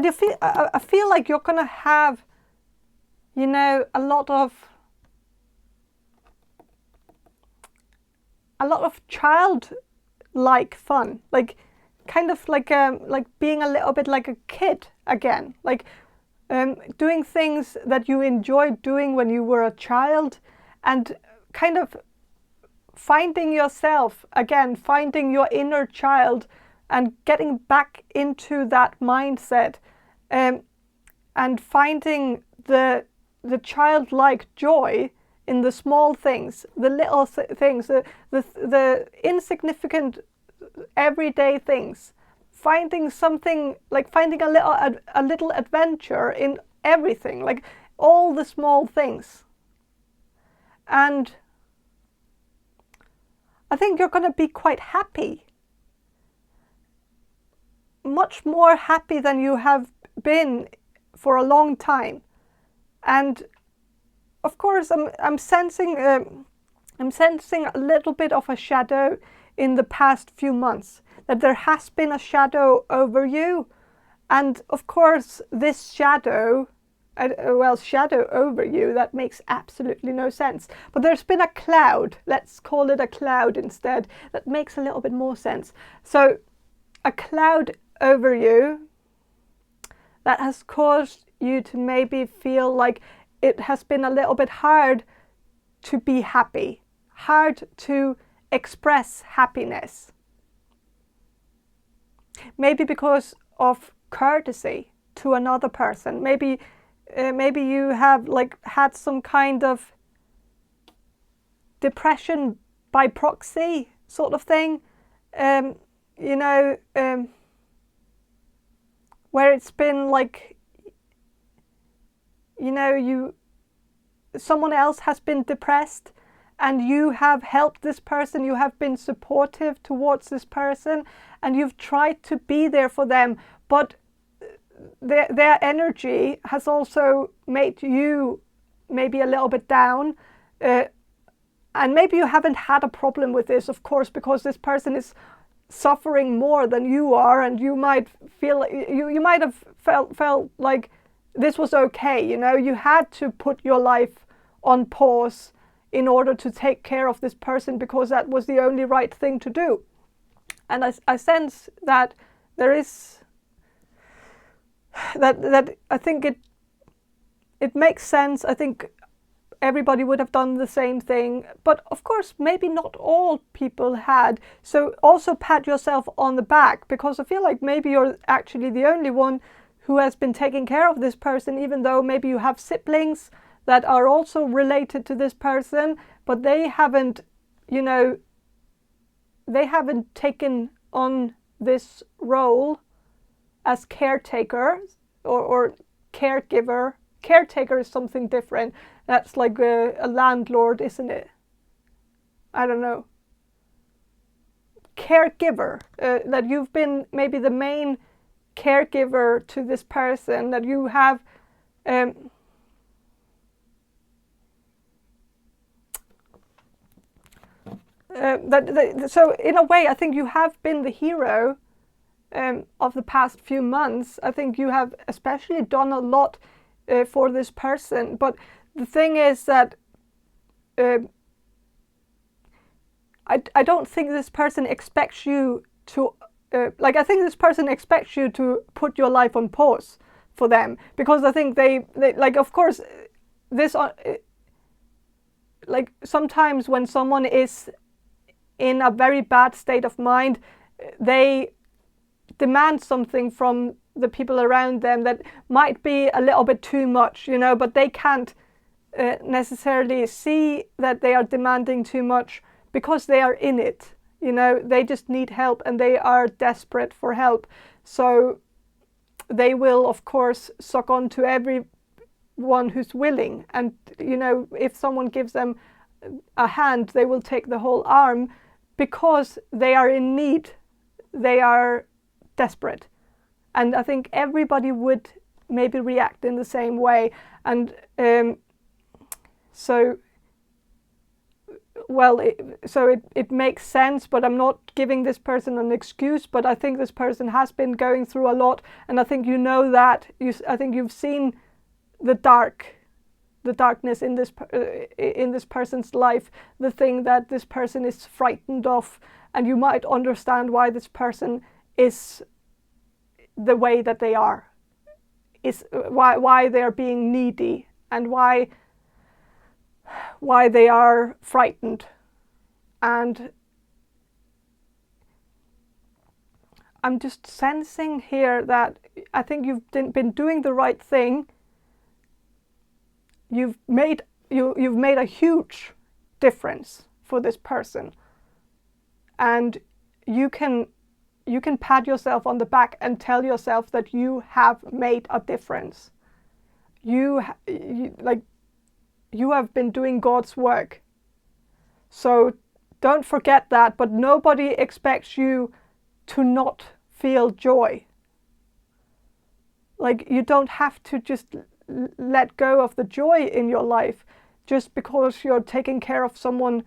you feel, I feel like you're going to have, you know, a lot of childlike fun, like kind of like being a little bit like a kid again, like doing things that you enjoyed doing when you were a child, and kind of finding yourself again, finding your inner child and getting back into that mindset, and finding the childlike joy in the small things, the little things, the insignificant everyday things. Finding something, like finding a little adventure in everything, like all the small things. And I think you're going to be quite happy. Much more happy than you have been for a long time. And of course, I'm sensing a little bit of a shadow in the past few months, that there has been a shadow over you. And of course, this shadow, shadow over you, that makes absolutely no sense. But there's been a cloud, let's call it a cloud instead, that makes a little bit more sense. So a cloud over you that has caused you to maybe feel like it has been a little bit hard to be happy, hard to express happiness. Maybe because of courtesy to another person. Maybe you have like had some kind of depression by proxy sort of thing. You know, where it's been like, you know, someone else has been depressed and you have helped this person, you have been supportive towards this person, and you've tried to be there for them, but their energy has also made you maybe a little bit down, and maybe you haven't had a problem with this, of course, because this person is suffering more than you are, and you might feel you might have felt like this was okay. You had to put your life on pause in order to take care of this person because that was the only right thing to do. And I sense that there is that I think it makes sense. I think everybody would have done the same thing, but of course maybe not all people had. So also pat yourself on the back, because I feel like maybe you're actually the only one who has been taking care of this person, even though maybe you have siblings that are also related to this person, but they haven't taken on this role as caretaker or caregiver. Caretaker is something different. That's like a landlord, isn't it? I don't know. Caregiver, that you've been maybe the main caregiver to this person, that you have so in a way I think you have been the hero of the past few months. I think you have especially done a lot for this person, but the thing is that I don't think this person expects you to I think this person expects you to put your life on pause for them, because I think they like, of course, this like sometimes when someone is in a very bad state of mind, they demand something from the people around them that might be a little bit too much, but they can't necessarily see that they are demanding too much because they are in it. They just need help and they are desperate for help. So they will, of course, suck on to everyone who's willing. And, if someone gives them a hand, they will take the whole arm because they are in need. They are desperate. And I think everybody would maybe react in the same way. And it makes sense, but I'm not giving this person an excuse, but I think this person has been going through a lot, and I think that. I think you've seen the darkness in this person's life, the thing that this person is frightened of, and you might understand why this person is the way that they are, is why they are being needy, and why they are frightened. And I'm just sensing here that I think you've been doing the right thing. You've made a huge difference for this person, and you can pat yourself on the back and tell yourself that you have made a difference. You have been doing God's work. So don't forget that, but nobody expects you to not feel joy. Like, you don't have to just let go of the joy in your life just because you're taking care of someone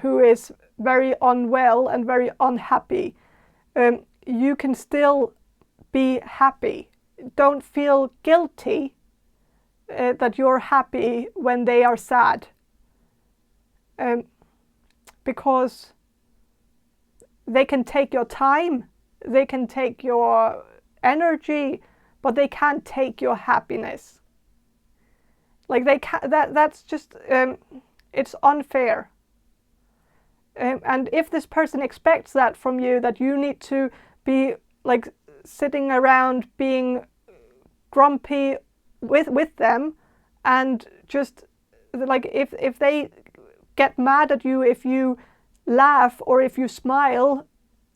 who is very unwell and very unhappy. You can still be happy. Don't feel guilty that you're happy when they are sad, because they can take your time, they can take your energy, but they can't take your happiness. Like, they can't. That's just it's unfair. And if this person expects that from you, that you need to be like sitting around being grumpy with them, and just like if they get mad at you if you laugh or if you smile,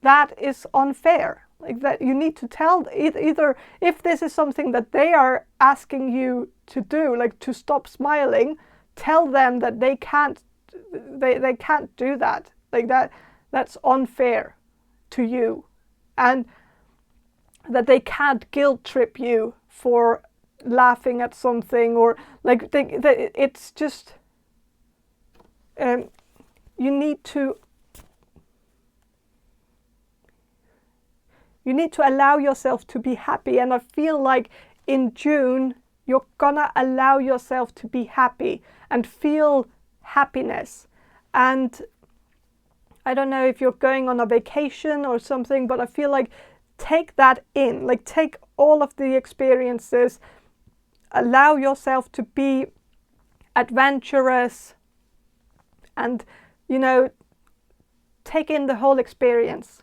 that is unfair. Like, that you need to tell either if this is something that they are asking you to do, like to stop smiling, tell them that they can't do that. Like, that's unfair to you. And that they can't guilt trip you for laughing at something, or like it's just you need to allow yourself to be happy. And I feel like in June you're gonna allow yourself to be happy and feel happiness. And I don't know if you're going on a vacation or something, but I feel like take that in, like take all of the experiences, allow yourself to be adventurous, and, you know, take in the whole experience.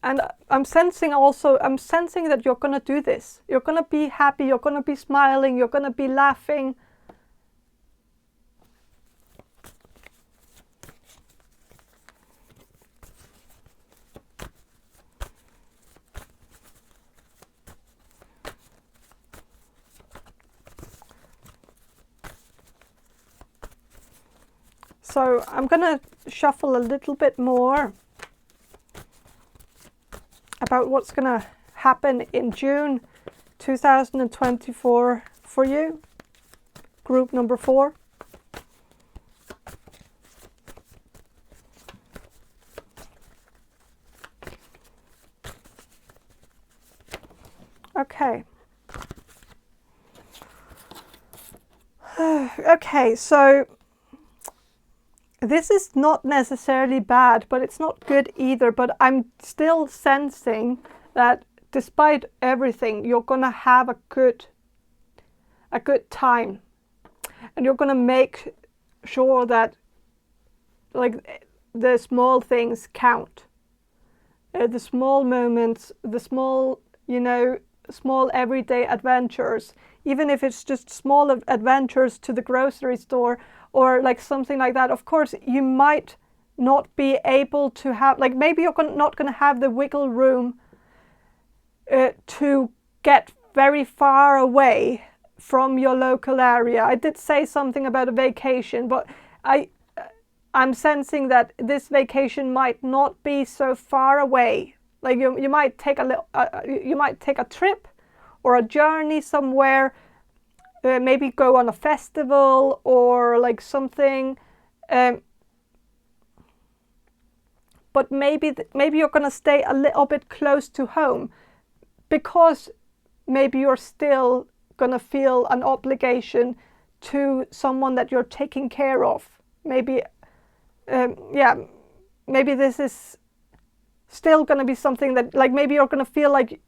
And I'm sensing that you're going to do this. You're going to be happy, you're going to be smiling, you're going to be laughing. So I'm going to shuffle a little bit more about what's going to happen in June 2024 for you, group number 4. Okay. Okay, so this is not necessarily bad, but it's not good either. But I'm still sensing that despite everything, you're gonna have a good time, and you're gonna make sure that, like, the small things count, the small moments, the small, you know, small everyday adventures, even if it's just small adventures to the grocery store or like something like that. Of course, you might not be able to have, like, maybe you're not going to have the wiggle room to get very far away from your local area. I did say something about a vacation, but I'm sensing that this vacation might not be so far away. Like you might take a trip or a journey somewhere, maybe go on a festival or like something, but maybe you're gonna stay a little bit close to home, because maybe you're still gonna feel an obligation to someone that you're taking care of. Maybe, maybe this is still gonna be something that, like, maybe you're gonna feel like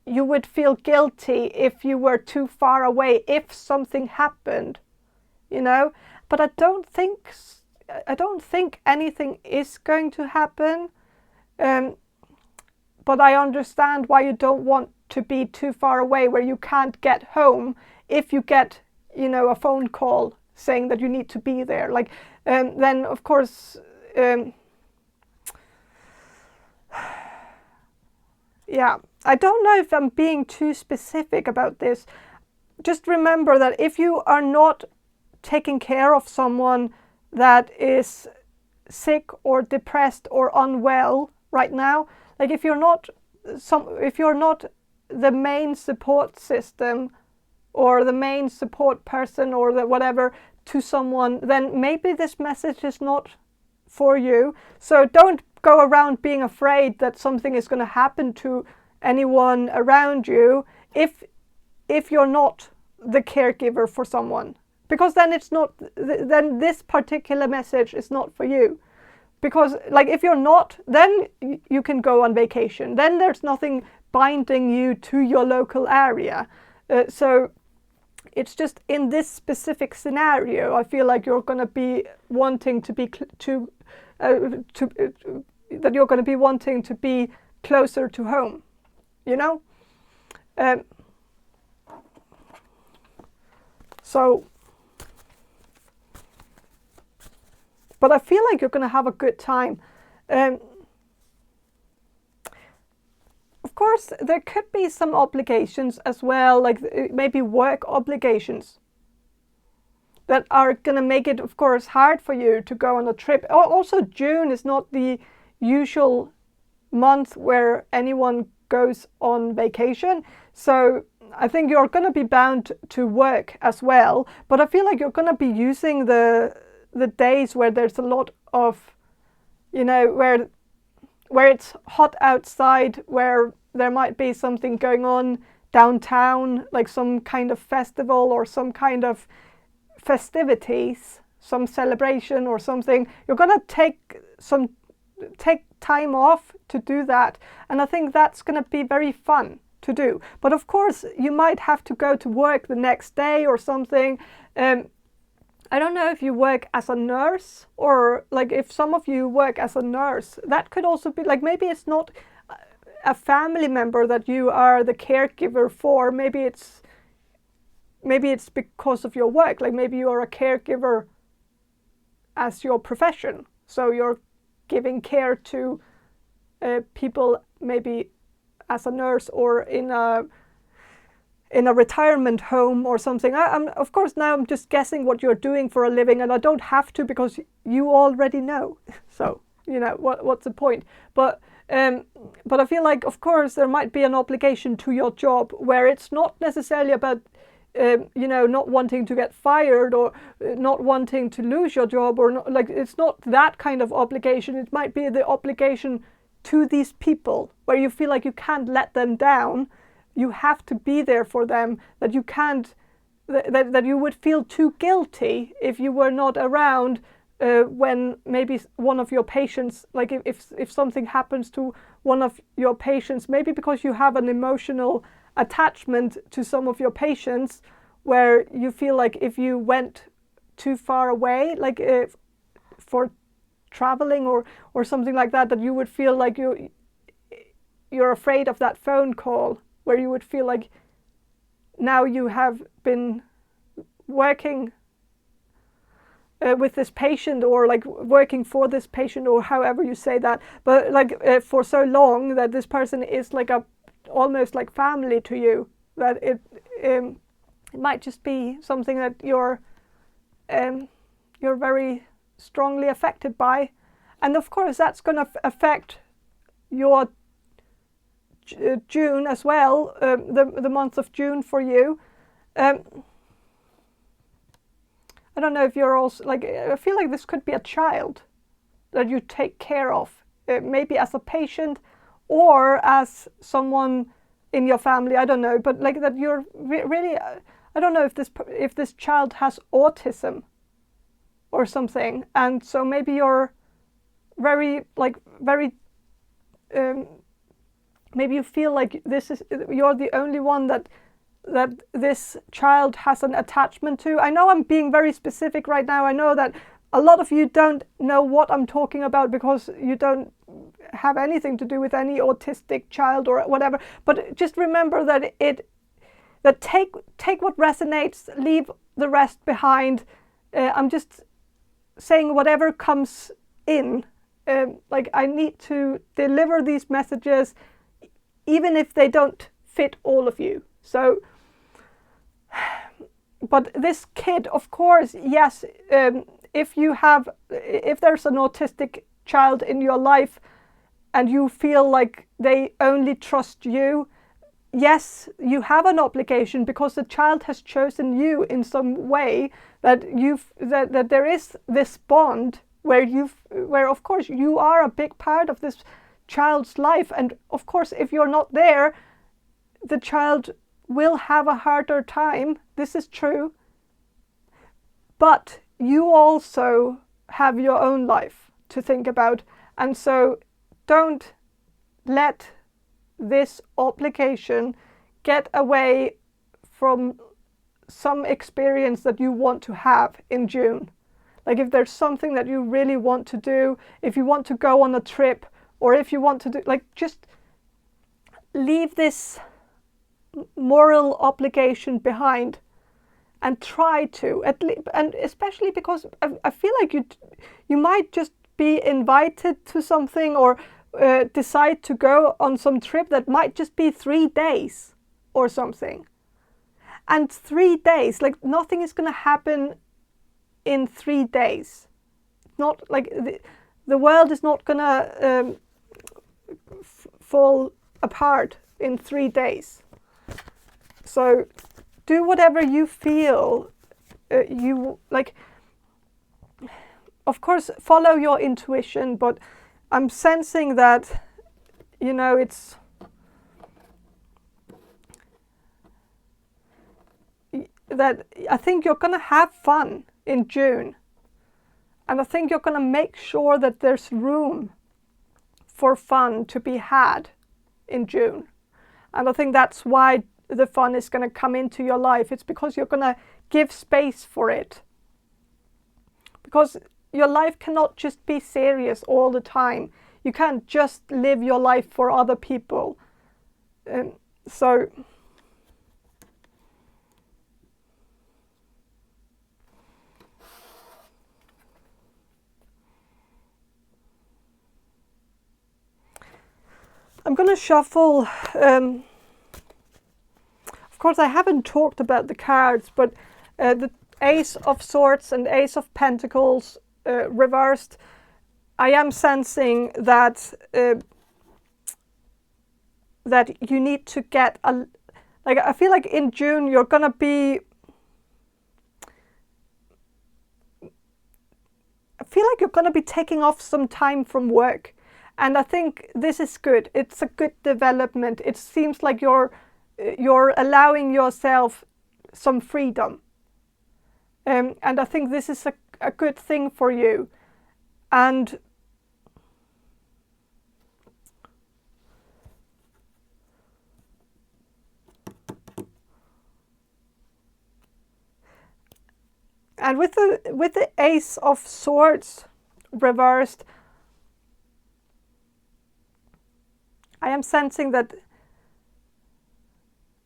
you would feel guilty if you were too far away, if something happened, you know. But I don't think anything is going to happen. But I understand why you don't want to be too far away where you can't get home if you get, you know, a phone call saying that you need to be there. Like, then of course, yeah, I don't know if I'm being too specific about this. Just remember that if you are not taking care of someone that is sick or depressed or unwell right now, like if you're not the main support system or the main support person or the whatever to someone, then maybe this message is not for you. So don't go around being afraid that something is going to happen to anyone around you if you're not the caregiver for someone, because then it's not, then this particular message is not for you. Because, like, if you're not, then you can go on vacation, then there's nothing binding you to your local area. So it's just in this specific scenario, I feel like you're going to be wanting to be that you're going to be wanting to be closer to home, you know. So, but I feel like you're going to have a good time. Of course, there could be some obligations as well, like maybe work obligations. that are going to make it, of course, hard for you to go on a trip. Also, June is not the usual month where anyone goes on vacation. So I think you're going to be bound to work as well. But I feel like you're going to be using the days where there's a lot of, you know, where it's hot outside, where there might be something going on downtown, like some kind of festival or some kind of festivities, some celebration or something. You're going to take time off to do that, and I think that's going to be very fun to do. But of course you might have to go to work the next day or something. I don't know if you work as a nurse, or like if some of you work as a nurse, that could also be like, maybe it's not a family member that you are the caregiver for. Maybe it's because of your work. Like maybe you are a caregiver as your profession, so you're giving care to people, maybe as a nurse or in a retirement home or something. I'm of course, now I'm just guessing what you're doing for a living, and I don't have to, because you already know. So you know what's the point. But I feel like, of course, there might be an obligation to your job where it's not necessarily about you know, not wanting to get fired or not wanting to lose your job, or not, like, it's not that kind of obligation. It might be the obligation to these people where you feel like you can't let them down. You have to be there for them, that you can't, that you would feel too guilty if you were not around when maybe one of your patients, like if something happens to one of your patients, maybe because you have an emotional attachment to some of your patients, where you feel like if you went too far away, like for traveling or something like that, that you would feel like you're afraid of that phone call, where you would feel like now you have been working with this patient, or like working for this patient, or however you say that, but like for so long that this person is like almost like family to you, that it might just be something that you're very strongly affected by. And of course that's going to affect your June as well, the month of June for you. I don't know if you're also, like, I feel like this could be a child that you take care of, maybe as a patient or as someone in your family, I don't know, but like that you're really, I don't know if this child has autism or something, and so maybe you're very maybe you feel like you're the only one that this child has an attachment to. I know I'm being very specific right now. I know that a lot of you don't know what I'm talking about because you don't have anything to do with any autistic child or whatever. But just remember that take what resonates, leave the rest behind. I'm just saying whatever comes in. Like, I need to deliver these messages, even if they don't fit all of you. So, but this kid, of course, yes, if there's an autistic child in your life and you feel like they only trust you, yes, you have an obligation, because the child has chosen you in some way, that there is this bond where of course you are a big part of this child's life. And of course, if you're not there, the child will have a harder time. This is true. But you also have your own life to think about. And so don't let this obligation get away from some experience that you want to have in June. Like, if there's something that you really want to do, if you want to go on a trip, or if you want to do, like, just leave this moral obligation behind and try to, and especially because I feel like you might just be invited to something, or decide to go on some trip that might just be 3 days or something. And 3 days, like, nothing is going to happen in 3 days. Not like the world is not gonna fall apart in 3 days. So do whatever you feel you like. Of course, follow your intuition, but I'm sensing that, you know, it's that I think you're going to have fun in June. And I think you're going to make sure that there's room for fun to be had in June. And I think that's why the fun is going to come into your life. It's because you're going to give space for it. Because your life cannot just be serious all the time. You can't just live your life for other people. So I'm going to shuffle. Of course, I haven't talked about the cards, but the Ace of Swords and Ace of Pentacles reversed. I am sensing that that you need to get a, like, I feel like in June you're going to be, I feel like you're going to be taking off some time from work. And I think this is good. It's a good development. It seems like you're allowing yourself some freedom. And I think this is a good thing for you. And with the Ace of Swords reversed, I am sensing that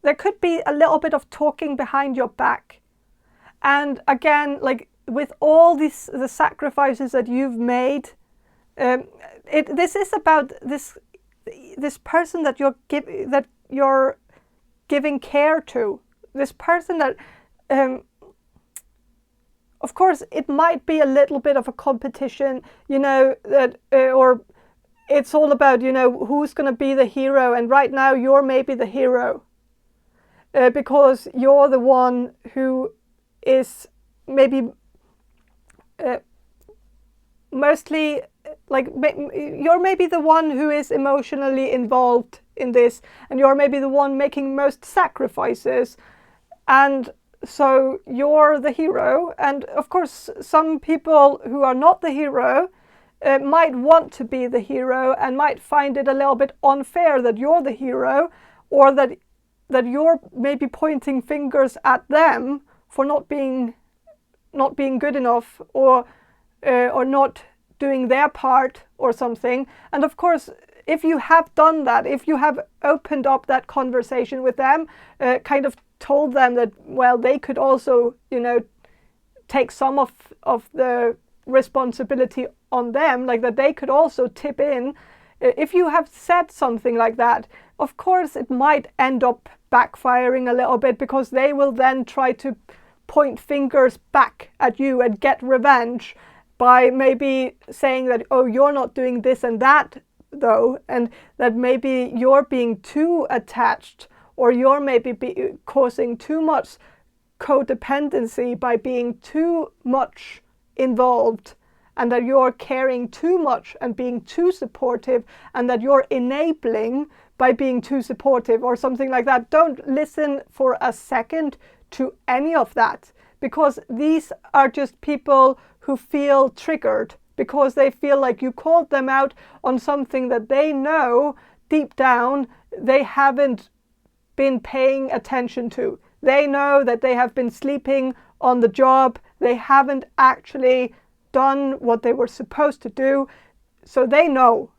there could be a little bit of talking behind your back. And again, like with all the sacrifices that you've made, this is about this person that you're giving care to. This person that, of course, it might be a little bit of a competition, you know, that or it's all about, you know, who's going to be the hero. And right now, you're maybe the hero because you're the one who is maybe mostly, like, you're maybe the one who is emotionally involved in this, and you're maybe the one making most sacrifices, and so you're the hero. And of course, some people who are not the hero might want to be the hero and might find it a little bit unfair that you're the hero, or that you're maybe pointing fingers at them for not being good enough, or not doing their part or something. And of course, if you have done that, if you have opened up that conversation with them, kind of told them that, well, they could also, you know, take some of the responsibility on them, like that they could also tip in. If you have said something like that, of course it might end up backfiring a little bit, because they will then try to point fingers back at you and get revenge by maybe saying that, oh, you're not doing this and that though, and that maybe you're being too attached, or you're maybe causing too much codependency by being too much involved, and that you're caring too much and being too supportive, and that you're enabling by being too supportive or something like that. Don't listen for a second to any of that, because these are just people who feel triggered because they feel like you called them out on something that they know deep down they haven't been paying attention to. They know that they have been sleeping on the job. They haven't actually done what they were supposed to do. So they know.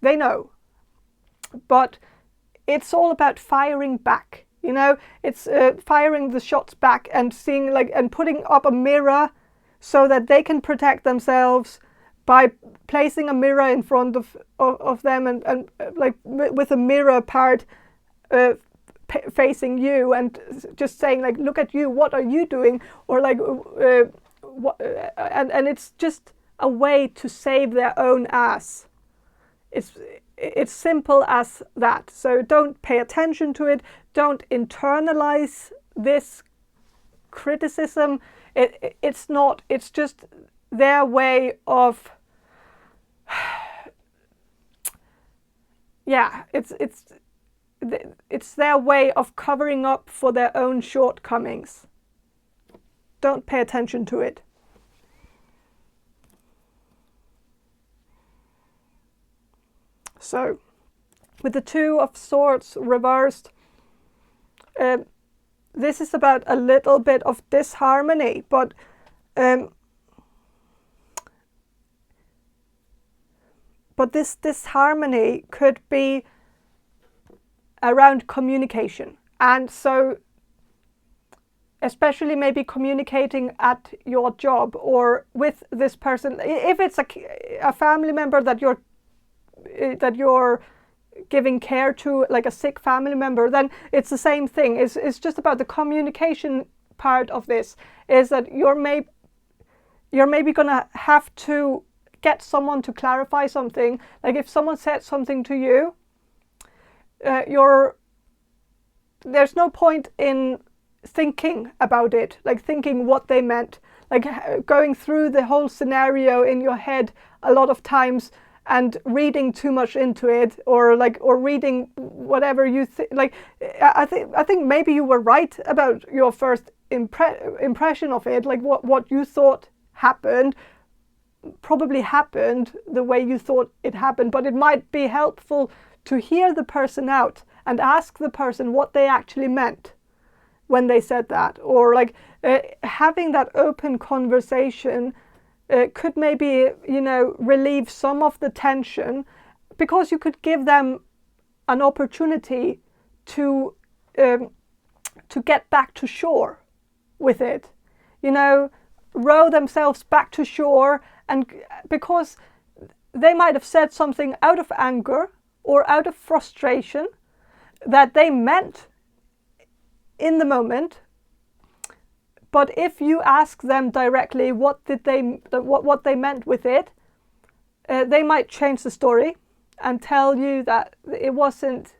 They know. But it's all about firing back. You know, it's firing the shots back and seeing, like, and putting up a mirror so that they can protect themselves by placing a mirror in front of them, and like with a mirror part facing you, and just saying, like, look at you, what are you doing? Or like, and it's just a way to save their own ass. It's simple as that. So don't pay attention to it. Don't internalize this criticism. It's not. It's just their way of. Yeah, it's their way of covering up for their own shortcomings. Don't pay attention to it. So, with the Two of Swords reversed, this is about a little bit of disharmony, but this disharmony could be around communication. And so, especially maybe communicating at your job or with this person, if it's a family member that you're giving care to, like a sick family member, then it's the same thing. It's just about the communication part of this, is that you're maybe gonna have to get someone to clarify something. Like if someone said something to you, there's no point in thinking about it, like thinking what they meant, like going through the whole scenario in your head a lot of times and reading too much into it, or reading whatever you think. Like I think maybe you were right about your first impression of it, like what you thought happened probably happened the way you thought it happened, but it might be helpful to hear the person out and ask the person what they actually meant when they said that, or like having that open conversation could maybe, relieve some of the tension, because you could give them an opportunity to get back to shore with it, row themselves back to shore. And because they might have said something out of anger or out of frustration that they meant in the moment, but if you ask them directly what they meant with it, they might change the story and tell you that it wasn't.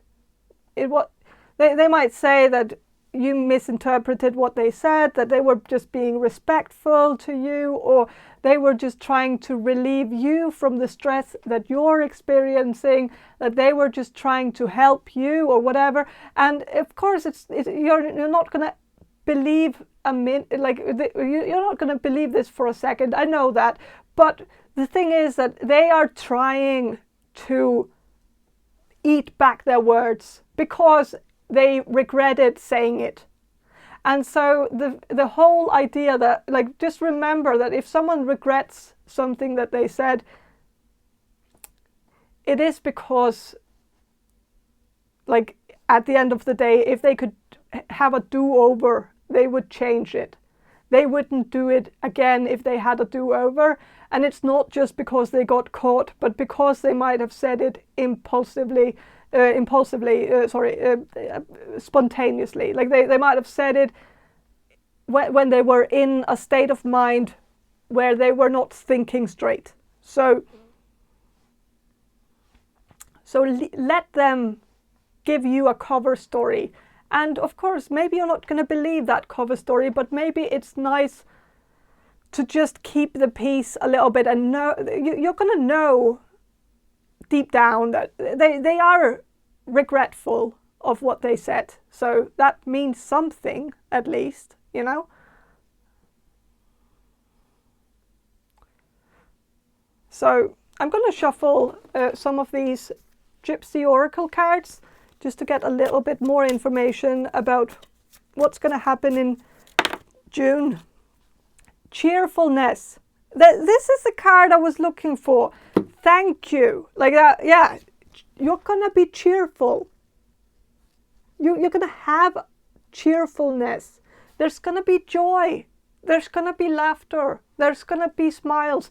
They might say that you misinterpreted what they said, that they were just being respectful to you, or they were just trying to relieve you from the stress that you're experiencing, that they were just trying to help you or whatever. And of course, you're not going to believe you're not going to believe this for a second. I know that. But the thing is that they are trying to eat back their words because they regretted saying it. And so the whole idea that, like, just remember that if someone regrets something that they said, it is because, like, at the end of the day, if they could have a do-over, they would change it. They wouldn't do it again if they had a do-over. And it's not just because they got caught, but because they might have said it spontaneously. Like they might have said it when they were in a state of mind where they were not thinking straight. So let them give you a cover story. And of course, maybe you're not going to believe that cover story, but maybe it's nice to just keep the peace a little bit and know you're going to know deep down that they are regretful of what they said. So that means something, at least, So I'm going to shuffle some of these Gypsy Oracle cards just to get a little bit more information about what's going to happen in June. Cheerfulness. This is the card I was looking for. Thank you. Like that, yeah. You're going to be cheerful. You're going to have cheerfulness. There's going to be joy. There's going to be laughter. There's going to be smiles.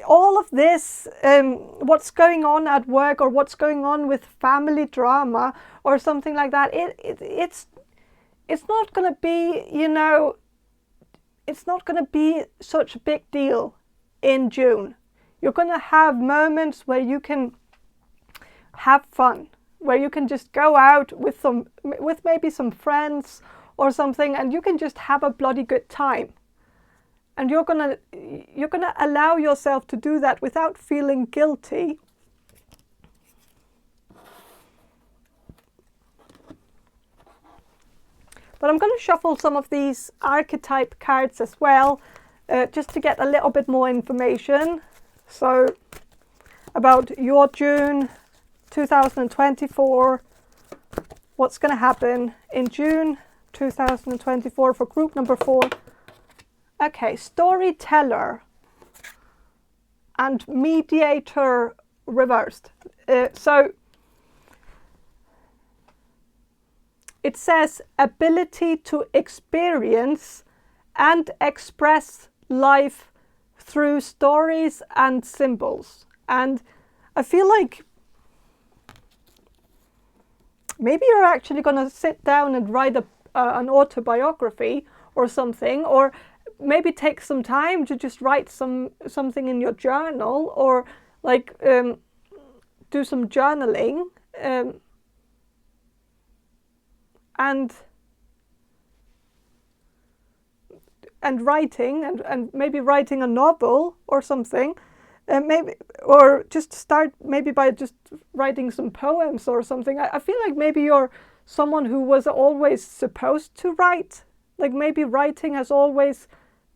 All of this, what's going on at work or what's going on with family drama or something like that, it's not going to be, it's not going to be such a big deal in June. You're going to have moments where you can have fun, where you can just go out with maybe some friends or something, and you can just have a bloody good time. And you're gonna allow yourself to do that without feeling guilty. But I'm going to shuffle some of these archetype cards as well, just to get a little bit more information. So about your June 2024, what's going to happen in June 2024 for group number 4. Okay, storyteller and mediator reversed. So it says ability to experience and express life through stories and symbols. And I feel like maybe you're actually going to sit down and write an autobiography or something, or maybe take some time to just write something in your journal, or like do some journaling, and writing, and maybe writing a novel or something, maybe, or just start maybe by just writing some poems or something. I feel like maybe you're someone who was always supposed to write, like maybe writing has always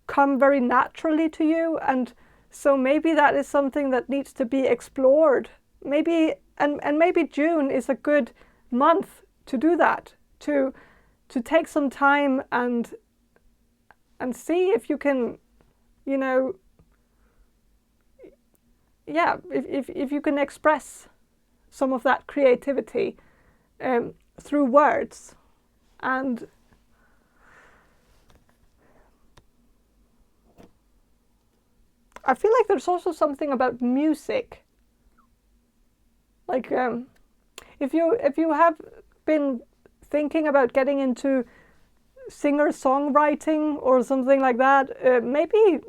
come very naturally to you, and so maybe that is something that needs to be explored. Maybe and maybe June is a good month to do that, to take some time and see if you can, you know, yeah, if you can express some of that creativity through words. And I feel like there's also something about music. Like if you have been thinking about getting into singer-songwriting or something like that, maybe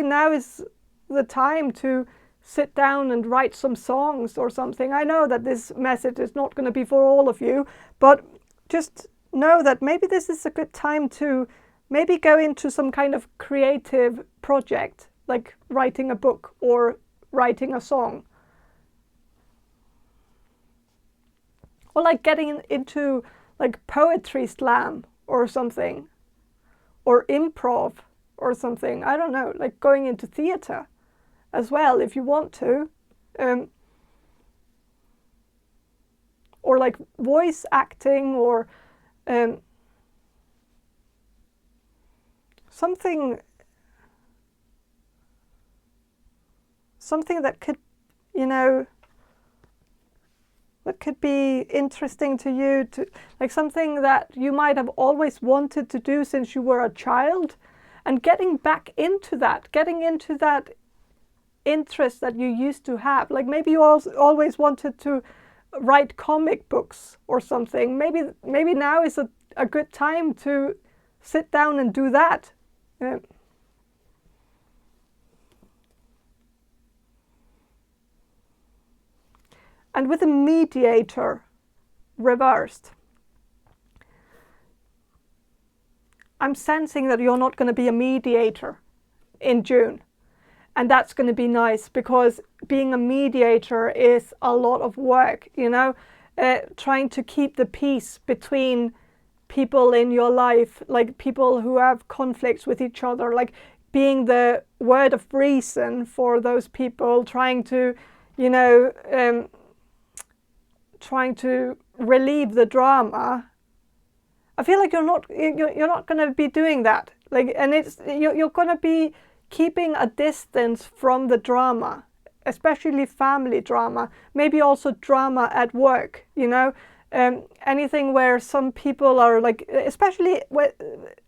now is the time to sit down and write some songs or something. I know that this message is not going to be for all of you, but just know that maybe this is a good time to maybe go into some kind of creative project, like writing a book or writing a song. Or like getting into like poetry slam or something, or improv or something. I don't know, like going into theatre as well if you want to. Or like voice acting, or something that could, you know, that could be interesting to you, to like something that you might have always wanted to do since you were a child, and getting into that interest that you used to have. Like maybe you always wanted to write comic books or something. Maybe now is a good time to sit down and do that. And with a mediator reversed, I'm sensing that you're not going to be a mediator in June. And that's going to be nice, because being a mediator is a lot of work, you know, trying to keep the peace between people in your life, like people who have conflicts with each other, like being the word of reason for those people, trying to, you know, trying to relieve the drama. I feel like you're not going to be doing that. Like, and you're going to be keeping a distance from the drama, especially family drama, maybe also drama at work, you know, anything where some people are like, especially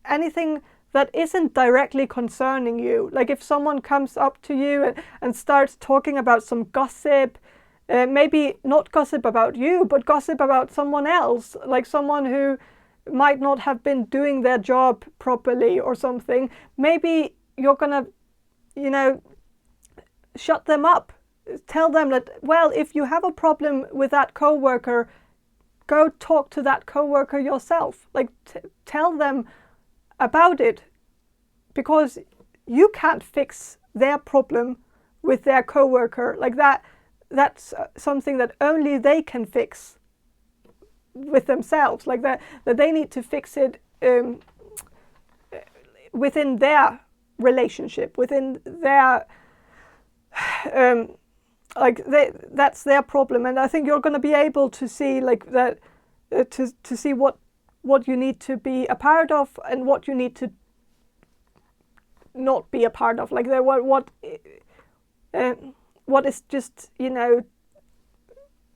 anything that isn't directly concerning you. Like if someone comes up to you and starts talking about some gossip, maybe not gossip about you, but gossip about someone else, like someone who might not have been doing their job properly or something, maybe you're gonna, you know, shut them up. Tell them that, well, if you have a problem with that coworker, go talk to that coworker yourself. Like, tell them about it, because you can't fix their problem with their coworker. Like that's something that only they can fix with themselves. Like that they need to fix it within their relationship, within their that's their problem. And I think you're going to be able to see like that, to see what you need to be a part of and what you need to not be a part of. Like what is just, you know,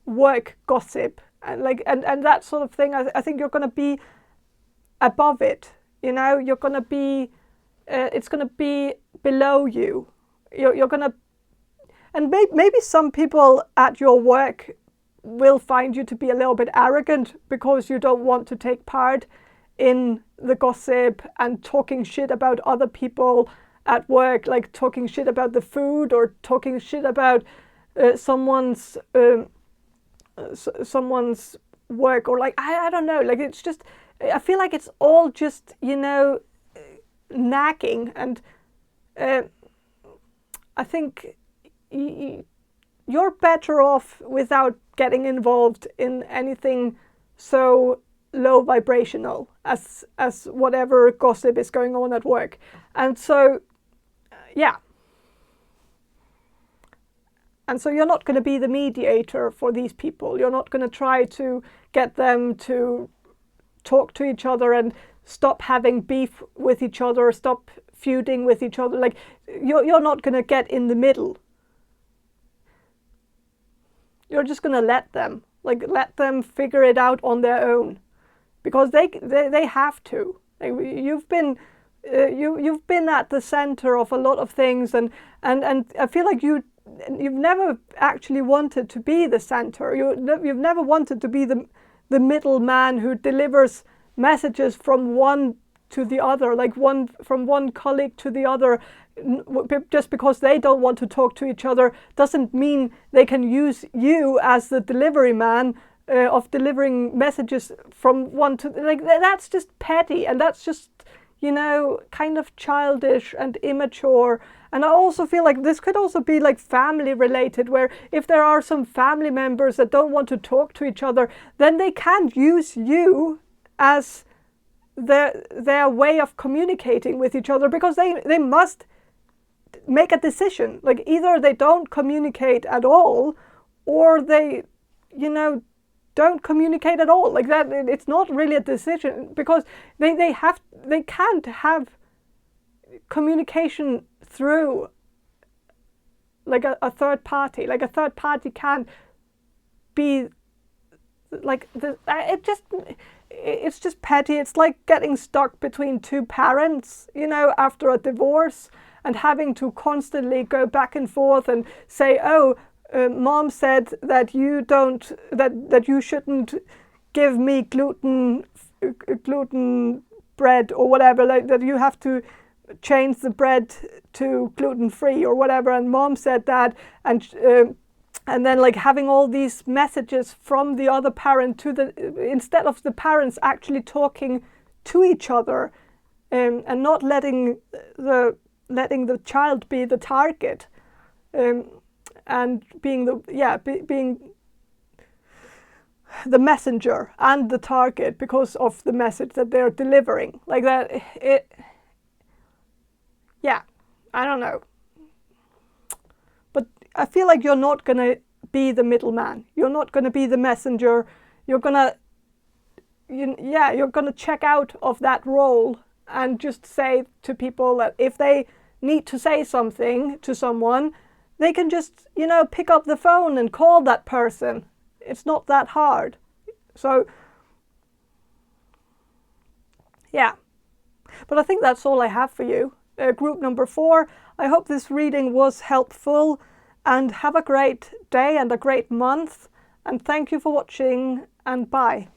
work gossip and like and that sort of thing. I think you're going to be above it. You know, you're going to be it's going to be below you. You're going to, and maybe some people at your work will find you to be a little bit arrogant because you don't want to take part in the gossip and talking shit about other people at work, like talking shit about the food or talking shit about someone's work, or like I don't know, like it's just, I feel like it's all just, you know, nagging. And I think you're better off without getting involved in anything so low vibrational as whatever gossip is going on at work. And so yeah, and so you're not going to be the mediator for these people. You're not going to try to get them to talk to each other and stop having beef with each other, stop feuding with each other. Like you're not going to get in the middle. You're just going to let them figure it out on their own, because they have to. Like, you've been at the center of a lot of things, and I feel like you've never actually wanted to be the center. You've never wanted to be the middleman who delivers messages from one to the other, like from one colleague to the other. Just because they don't want to talk to each other doesn't mean they can use you as the delivery man of delivering messages from one to, like, that's just petty, and that's just, you know, kind of childish and immature. And I also feel like this could also be like family related, where if there are some family members that don't want to talk to each other, then they can't use you as their way of communicating with each other, because they must make a decision. Like either they don't communicate at all, or they, you know, don't communicate at all. Like that, it's not really a decision, because they can't have communication through like a third party. Like a third party can't be like it's just petty. It's like getting stuck between two parents, you know, after a divorce, and having to constantly go back and forth and say, oh, mom said that you shouldn't give me gluten bread or whatever, like that you have to change the bread to gluten-free or whatever, and mom said that, and then like having all these messages from the other parent to instead of the parents actually talking to each other, and not letting the child be the target, and being being the messenger and the target because of the message that they're delivering. Like that, I don't know. But I feel like you're not going to be the middleman. You're not going to be the messenger. You're going to check out of that role and just say to people that if they need to say something to someone, they can just, you know, pick up the phone and call that person. It's not that hard. So, yeah. But I think that's all I have for you. Group number 4. I hope this reading was helpful, and have a great day and a great month. And thank you for watching, and bye.